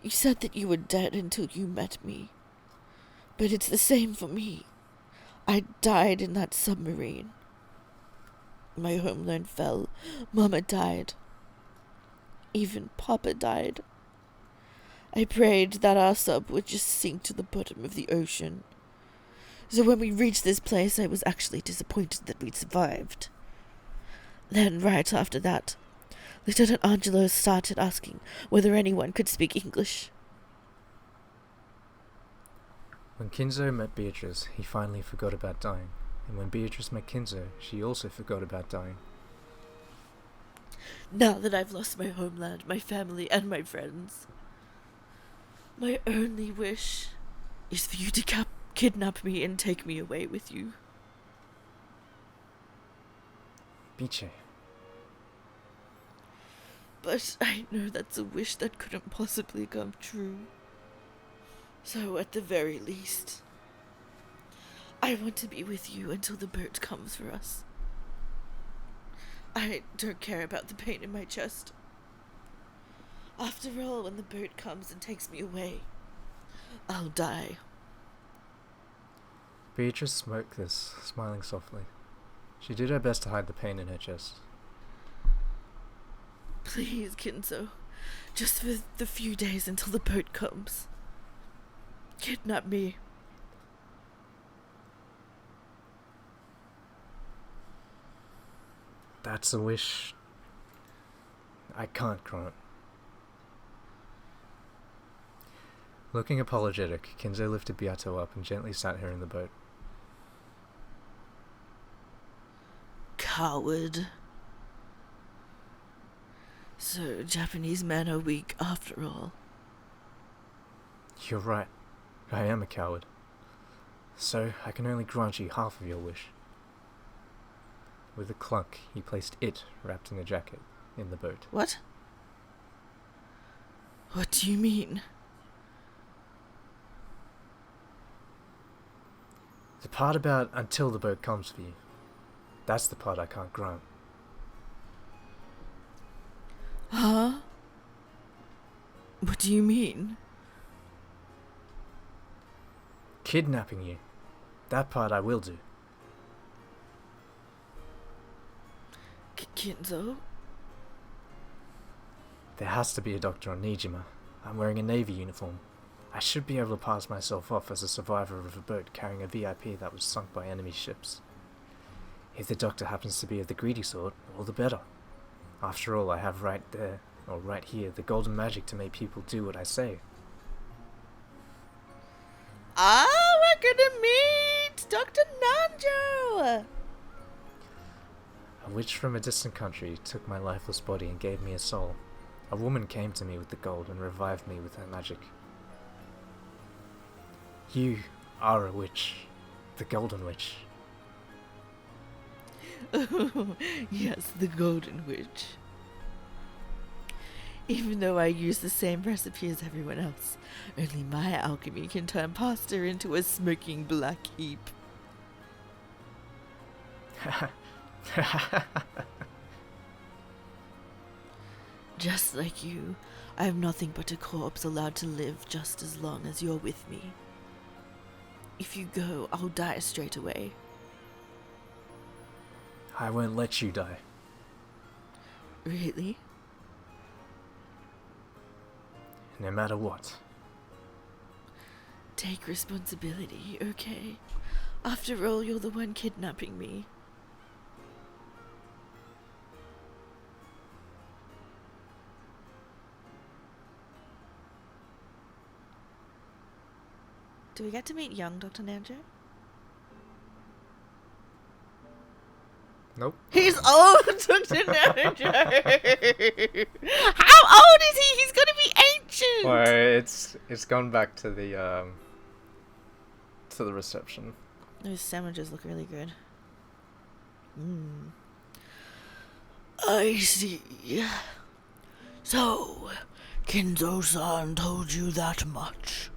S3: You said that you were dead until you met me. But it's the same for me. I died in that submarine. My homeland fell. Mama died. Even Papa died. I prayed that our sub would just sink to the bottom of the ocean. So when we reached this place, I was actually disappointed that we'd survived. Then, right after that, Lieutenant Angelo started asking whether anyone could speak English.
S1: When Kinzo met Beatrice, he finally forgot about dying. And when Beatrice met Kinzo, she also forgot about dying.
S3: Now that I've lost my homeland, my family, and my friends, my only wish is for you to kidnap me and take me away with you.
S1: Biche.
S3: But I know that's a wish that couldn't possibly come true. So at the very least, I want to be with you until the boat comes for us. I don't care about the pain in my chest. After all, when the boat comes and takes me away, I'll die.
S1: Beatrice smoked this, smiling softly. She did her best to hide the pain in her chest.
S3: Please, Kinzo, just for the few days until the boat comes. Kidnap me.
S1: That's a wish I can't grant. Looking apologetic, Kinzo lifted Beato up and gently sat her in the boat.
S3: Coward. So, Japanese men are weak after all.
S1: You're right. I am a coward. So, I can only grant you half of your wish. With a clunk, he placed it, wrapped in a jacket, in the boat.
S3: What? What do you mean?
S1: The part about until the boat comes for you. That's the part I can't grant.
S3: Huh? What do you mean?
S1: Kidnapping you. That part I will do.
S3: Kinzo?
S1: There has to be a doctor on Nijima. I'm wearing a Navy uniform. I should be able to pass myself off as a survivor of a boat carrying a VIP that was sunk by enemy ships. If the doctor happens to be of the greedy sort, all the better. After all, I have right there, or right here, the golden magic to make people do what I say.
S3: Ah, we're gonna meet Dr. Nanjo!
S1: A witch from a distant country took my lifeless body and gave me a soul. A woman came to me with the gold and revived me with her magic. You are a witch. The Golden Witch.
S3: Yes, the Golden Witch. Even though I use the same recipe as everyone else, only my alchemy can turn pasta into a smoking black heap. Just like you, I am nothing but a corpse allowed to live just as long as you're with me. If you go, I'll die straight away.
S4: I won't let you die.
S3: Really?
S4: No matter what.
S3: Take responsibility, okay? After all, you're the one kidnapping me.
S2: Do we get to meet young Dr. Nanjo?
S1: Nope.
S2: He's old, Dr. Nanjo! How old is he? He's gonna be ancient!
S1: Well, it's gone back to the reception.
S2: Those sandwiches look really good.
S3: I see. So, Kinzo-san told you that much.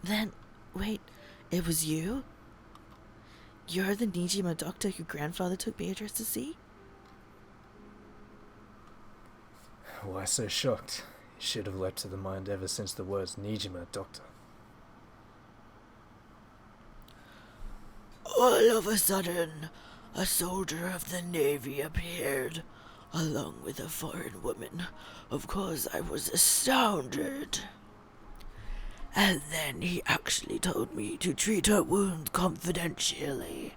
S2: Then, wait, it was you? You're the Nijima doctor your grandfather took Beatrice to see?
S4: Why so shocked? It should have leapt to the mind ever since the words Nijima, doctor.
S3: All of a sudden, a soldier of the Navy appeared, along with a foreign woman. Of course, I was astounded. And then he actually told me to treat her wounds confidentially,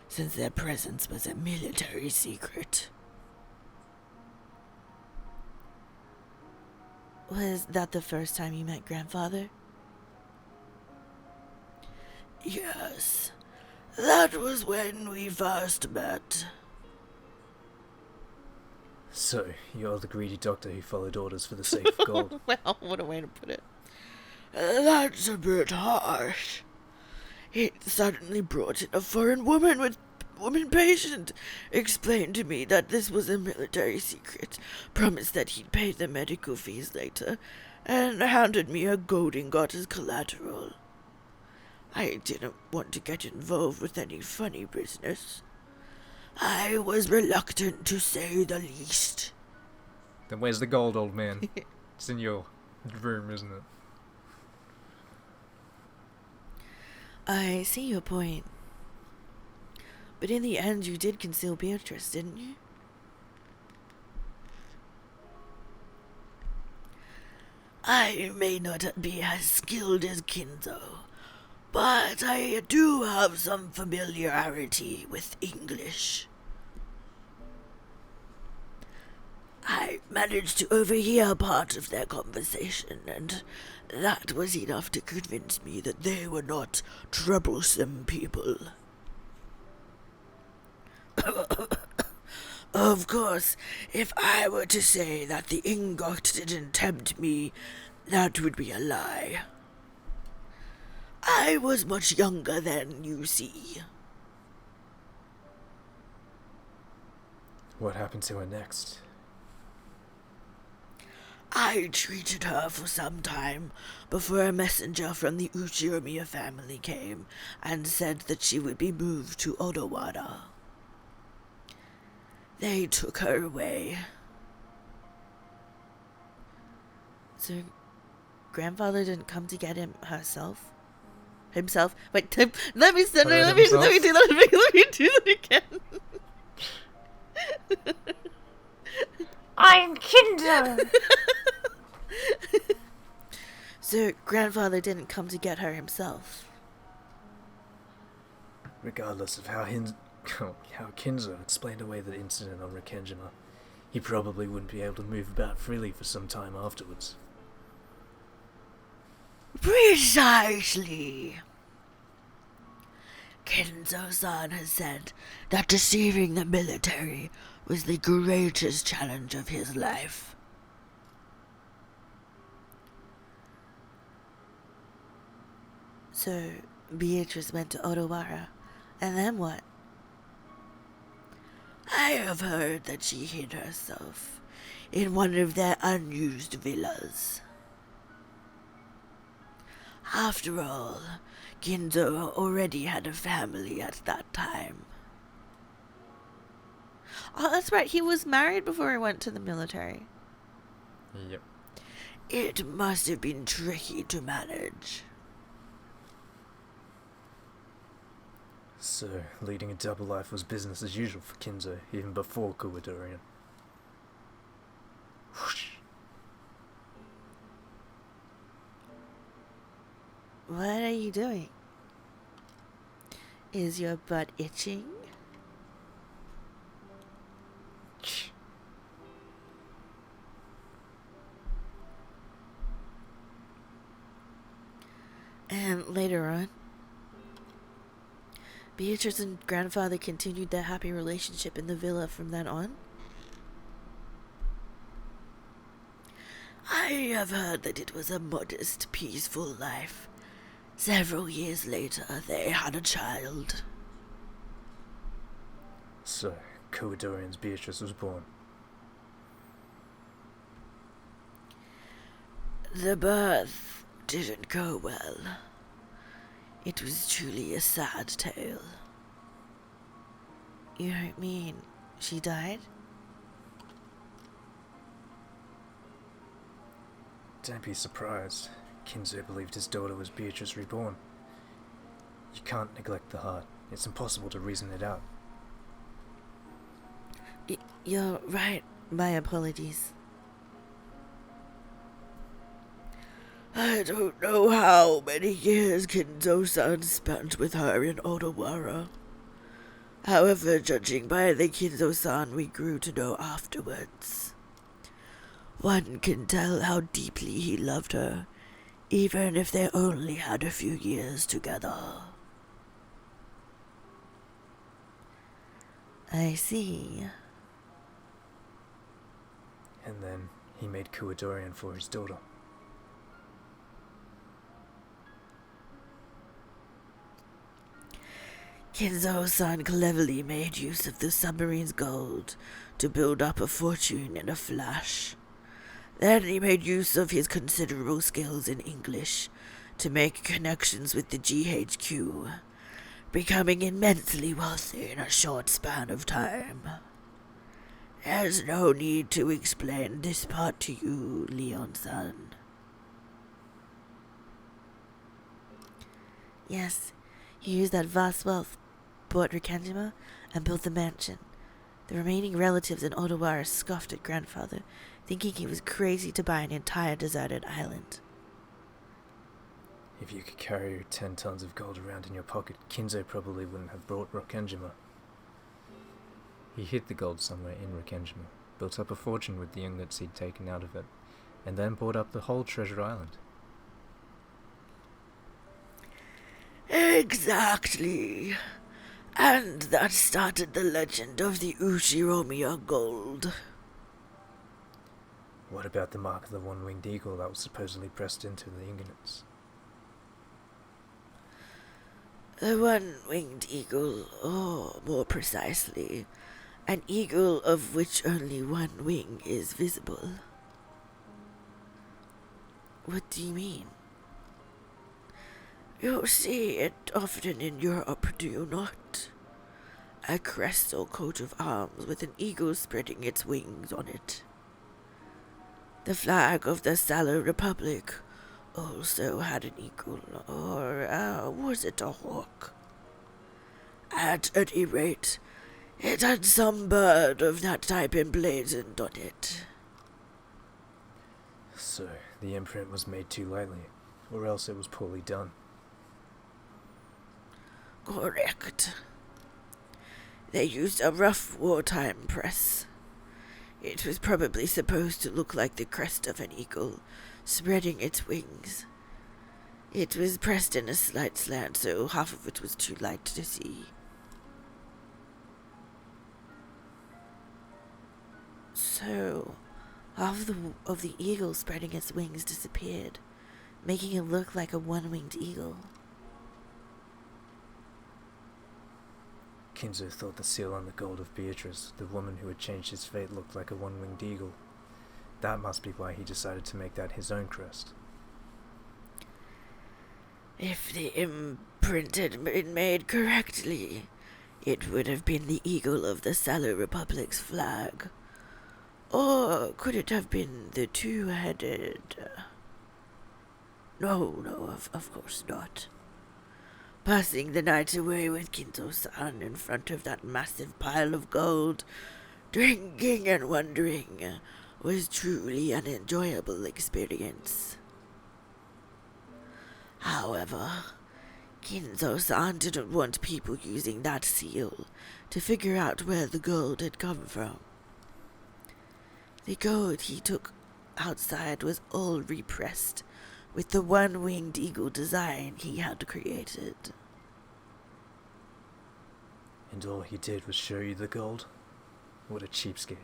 S3: since their presence was a military secret.
S2: Was that the first time you met grandfather?
S3: Yes, that was when we first met.
S4: So, you're the greedy doctor who followed orders for the sake of gold.
S2: Well, what a way to put it.
S3: That's a bit harsh. He suddenly brought in a foreign woman patient, explained to me that this was a military secret, promised that he'd pay the medical fees later, and handed me a gold ingot as collateral. I didn't want to get involved with any funny business. I was reluctant, to say the least.
S1: Then where's the gold, old man? It's in your room, isn't it?
S2: I see your point. But in the end, you did conceal Beatrice, didn't you?
S3: I may not be as skilled as Kinzo, but I do have some familiarity with English. I managed to overhear part of their conversation, and that was enough to convince me that they were not troublesome people. Of course, if I were to say that the ingot didn't tempt me, that would be a lie. I was much younger then, you see.
S4: What happened to her next?
S3: I treated her for some time before a messenger from the Uchinomiya family came and said that she would be moved to Odawara. They took her away.
S2: So, grandfather didn't come to get him himself? Wait, let me do that again.
S5: I'm Kinder.
S2: So, grandfather didn't come to get her himself.
S4: Regardless of how Kinzo explained away the incident on Rikkenjima, he probably wouldn't be able to move about freely for some time afterwards.
S3: Precisely. Kenzo-san has said that deceiving the military was the greatest challenge of his life.
S2: So, Beatrice went to Odawara, and then what?
S3: I have heard that she hid herself in one of their unused villas. After all, Kinzo already had a family at that time.
S2: Oh, that's right. He was married before he went to the military.
S1: Yep.
S3: It must have been tricky to manage.
S4: So, leading a double life was business as usual for Kinzo, even before Kuwadorian. Whoosh.
S2: What are you doing? Is your butt itching? And later on, Beatrice and grandfather continued their happy relationship in the villa from then on.
S3: I have heard that it was a modest, peaceful life. Several years later, they had a child.
S4: So, Kuwadorian's Beatrice was born.
S3: The birth didn't go well. It was truly a sad tale.
S2: You don't mean she died?
S4: Don't be surprised. Kinzo believed his daughter was Beatrice reborn. You can't neglect the heart. It's impossible to reason it out.
S2: You're right. My apologies.
S3: I don't know how many years Kinzo-san spent with her in Odawara. However, judging by the Kinzo-san we grew to know afterwards, one can tell how deeply he loved her, even if they only had a few years together.
S2: I see.
S4: And then he made Kuwadorian for his daughter.
S3: Kinzo-san cleverly made use of the submarine's gold to build up a fortune in a flash. Then he made use of his considerable skills in English to make connections with the GHQ, becoming immensely wealthy in a short span of time. There's no need to explain this part to you, Leon-san.
S2: Yes, he used that vast wealth, bought Rikendima, and built the mansion. The remaining relatives in Odawara scoffed at grandfather, thinking he was crazy to buy an entire deserted island.
S4: If you could carry 10 tons of gold around in your pocket, Kinzo probably wouldn't have brought Rokkenjima.
S1: He hid the gold somewhere in Rikendima, built up a fortune with the ingots he'd taken out of it, and then bought up the whole treasure island.
S3: Exactly. And that started the legend of the Ushiromiya gold.
S4: What about the mark of the one-winged eagle that was supposedly pressed into the ingots?
S3: The one-winged eagle, or more precisely, an eagle of which only one wing is visible.
S2: What do you mean?
S3: You see it often in Europe, do you not? A crest or coat of arms with an eagle spreading its wings on it. The flag of the Salo Republic also had an eagle, or was it a hawk? At any rate, it had some bird of that type emblazoned on it.
S4: So, the imprint was made too lightly, or else it was poorly done.
S3: Correct. They used a rough wartime press. It was probably supposed to look like the crest of an eagle, spreading its wings. It was pressed in a slight slant, so half of it was too light to see.
S2: So, half of the eagle spreading its wings disappeared, making it look like a one-winged eagle.
S4: Kinzo thought the seal on the gold of Beatrice, the woman who had changed his fate, looked like a one-winged eagle. That must be why he decided to make that his own crest.
S3: If the imprint had been made correctly, It would have been the eagle of the Salo Republic's flag. Or could it have been the two-headed... No, of course not. Passing the night away with Kinzo-san in front of that massive pile of gold, drinking and wondering, was truly an enjoyable experience. However, Kinzo-san didn't want people using that seal to figure out where the gold had come from. The gold he took outside was all repressed with the one-winged eagle design he had created.
S4: And all he did was show you the gold? What a cheapskate.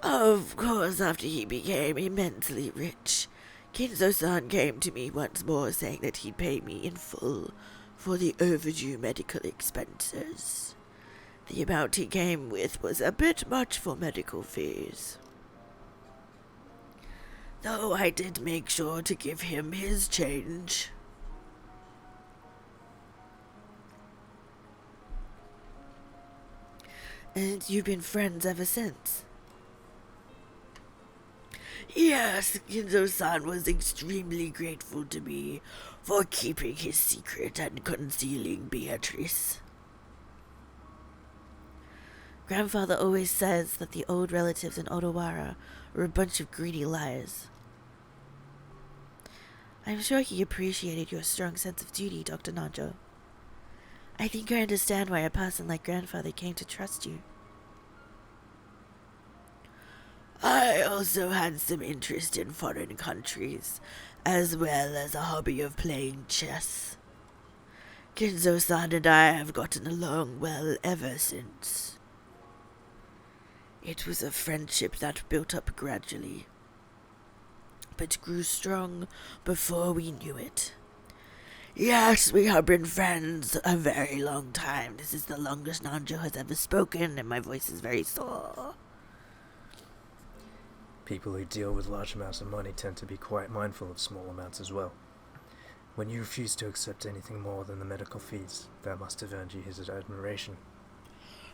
S3: Of course, after he became immensely rich, Kinzo-san came to me once more saying that he'd pay me in full for the overdue medical expenses. The amount he came with was a bit much for medical fees. Though I did make sure to give him his change. And you've been friends ever since? Yes, Kinzo-san was extremely grateful to me for keeping his secret and concealing Beatrice.
S2: Grandfather always says that the old relatives in Odawara are a bunch of greedy liars. I'm sure he appreciated your strong sense of duty, Dr. Najo. I think I understand why a person like Grandfather came to trust you.
S3: I also had some interest in foreign countries, as well as a hobby of playing chess. Kinzo-san and I have gotten along well ever since. It was a friendship that built up gradually, but grew strong before we knew it. Yes, we have been friends a very long time. This is the longest Nanjo has ever spoken, and my voice is very sore.
S4: People who deal with large amounts of money tend to be quite mindful of small amounts as well. When you refuse to accept anything more than the medical fees, that must have earned you his admiration.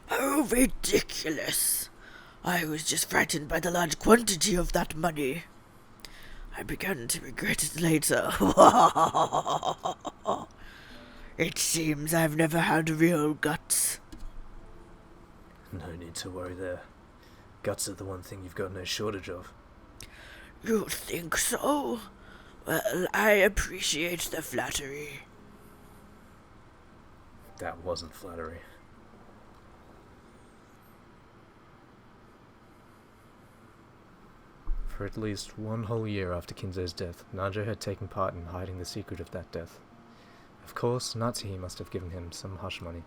S3: Oh, ridiculous! I was just frightened by the large quantity of that money. I began to regret it later. It seems I've never had real guts.
S4: No need to worry there. Guts are the one thing you've got no shortage of.
S3: You think so? Well, I appreciate the flattery.
S4: That wasn't flattery. For at least one whole year after Kinzo's death, Najo had taken part in hiding the secret of that death. Of course, Natsuhi must have given him some hush money.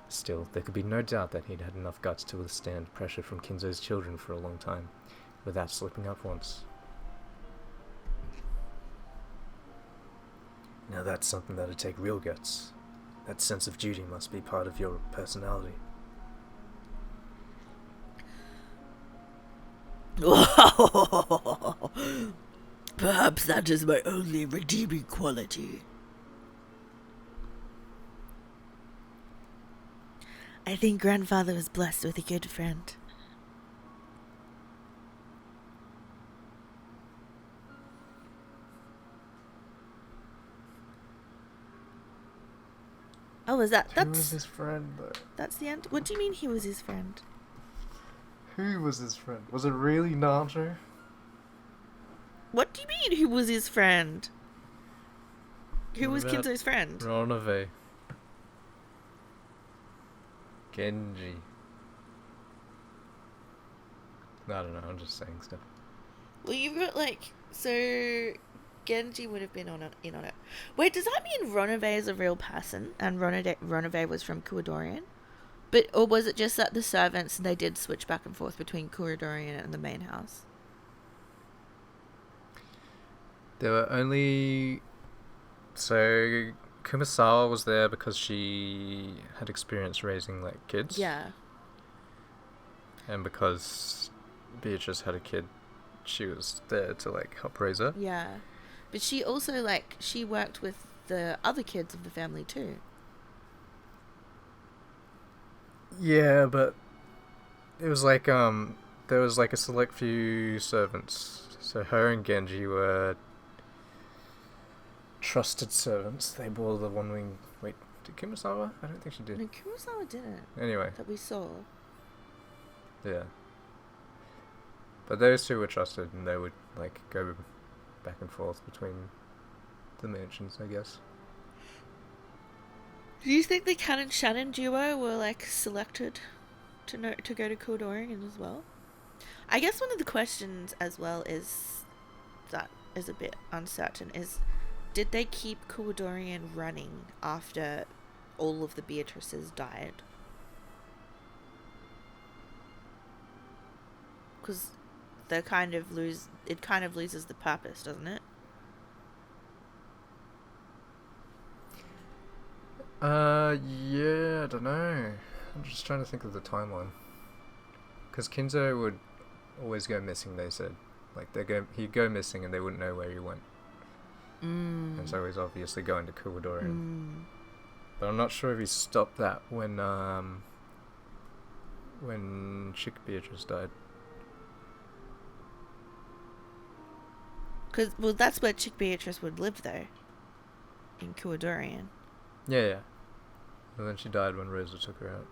S4: Still, there could be no doubt that he'd had enough guts to withstand pressure from Kinzo's children for a long time, without slipping up once. Now that's something that'd take real guts. That sense of duty must be part of your personality.
S3: Perhaps that is my only redeeming quality.
S2: I think Grandfather was blessed with a good friend. Oh, was that?
S1: Who was his friend, though?
S2: That's the end? What do you mean he was his friend?
S1: Who was his friend? Was it really Najo?
S2: What do you mean who was his friend? Who was
S1: What about
S2: Kinzo's friend?
S1: Ronove. Genji. I don't know, I'm just saying stuff.
S2: Well, you've got so Genji would have been in on it. Wait, does that mean Ronove is a real person and Ronove was from Kurodorian? Or was it just that the servants, they did switch back and forth between Kurodorian and the main house?
S1: There were only... So, Kumasawa was there because she had experience raising, kids.
S2: Yeah.
S1: And because Beatrice had a kid, she was there to, help raise her.
S2: Yeah. But she also, she worked with the other kids of the family, too.
S1: Yeah, but it was like there was like a select few servants. So her and Genji were trusted servants. They bore the one wing. Wait, did Kumasawa? I don't think she did.
S2: No, Kurosawa didn't.
S1: Anyway,
S2: That we saw.
S1: yeah. But those two were trusted, and they would like go back and forth between the mansions, I guess.
S2: Do you think the Cat and Shannon duo were like selected to go to Kordorian as well? I guess one of the questions as well is that is a bit uncertain is did they keep Kordorian running after all of the Beatrices died? Because it kind of loses the purpose, doesn't it?
S1: Yeah, I don't know. I'm just trying to think of the timeline. Because Kinzo would always go missing, they said. Like, he'd go missing and they wouldn't know where he went. And so he's obviously going to Kordorian. But I'm not sure if he stopped that when Chick Beatrice died.
S2: Because, well, that's where Chick Beatrice would live, though. In Kordorian.
S1: Yeah. And then she died when Rosa took her out.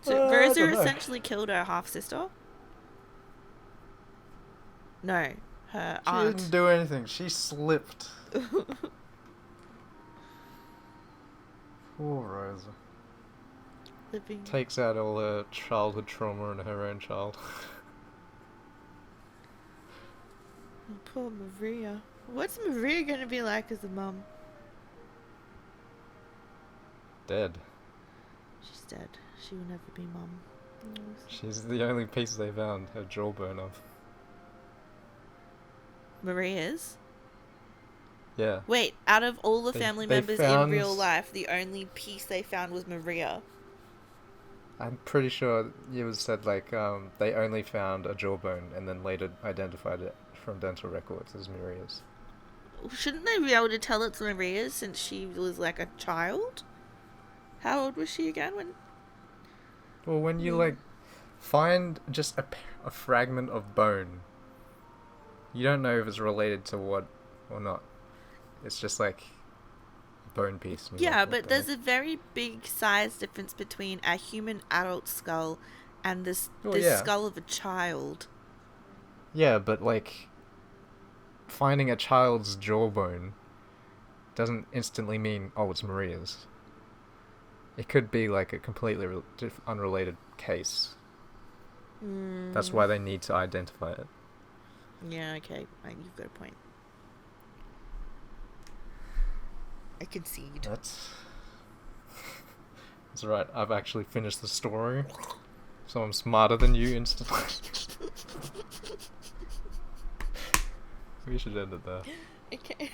S2: So
S1: I
S2: Rosa
S1: don't know.
S2: essentially killed her half-sister? No, her
S1: She
S2: aunt.
S1: didn't do anything. She slipped. Poor Rosa.
S2: Living.
S1: Takes out all her childhood trauma and her own child.
S2: Oh, poor Maria. What's Maria going to be like as a mum?
S1: Dead.
S2: She's dead. She will never be mum.
S1: She's the only piece they found, her jawbone of.
S2: Maria's?
S1: Yeah.
S2: Wait, out of all the
S1: They-
S2: family
S1: they
S2: members in
S1: found-
S2: real life, the only piece they found was Maria.
S1: I'm pretty sure it was said like they only found a jawbone and then later identified it from dental records as Maria's.
S2: Shouldn't they be able to tell it's Maria's since she was like a child? How old was she again when...
S1: Well, when you like find just a fragment of bone, you don't know if it's related to what or not. It's just like a bone piece. and you're
S2: Yeah,
S1: like, what
S2: but
S1: the
S2: there's
S1: heck?
S2: a very big size difference between a human adult skull and this
S1: Well,
S2: this
S1: yeah.
S2: skull of a child.
S1: Yeah, but like finding a child's jawbone doesn't instantly mean it's Maria's. It could be like a completely unrelated case. That's why they need to identify it.
S2: Yeah, okay. You've got a point. I concede.
S1: That's right. I've actually finished the story, so I'm smarter than you instantly. We should end it there.
S2: Okay.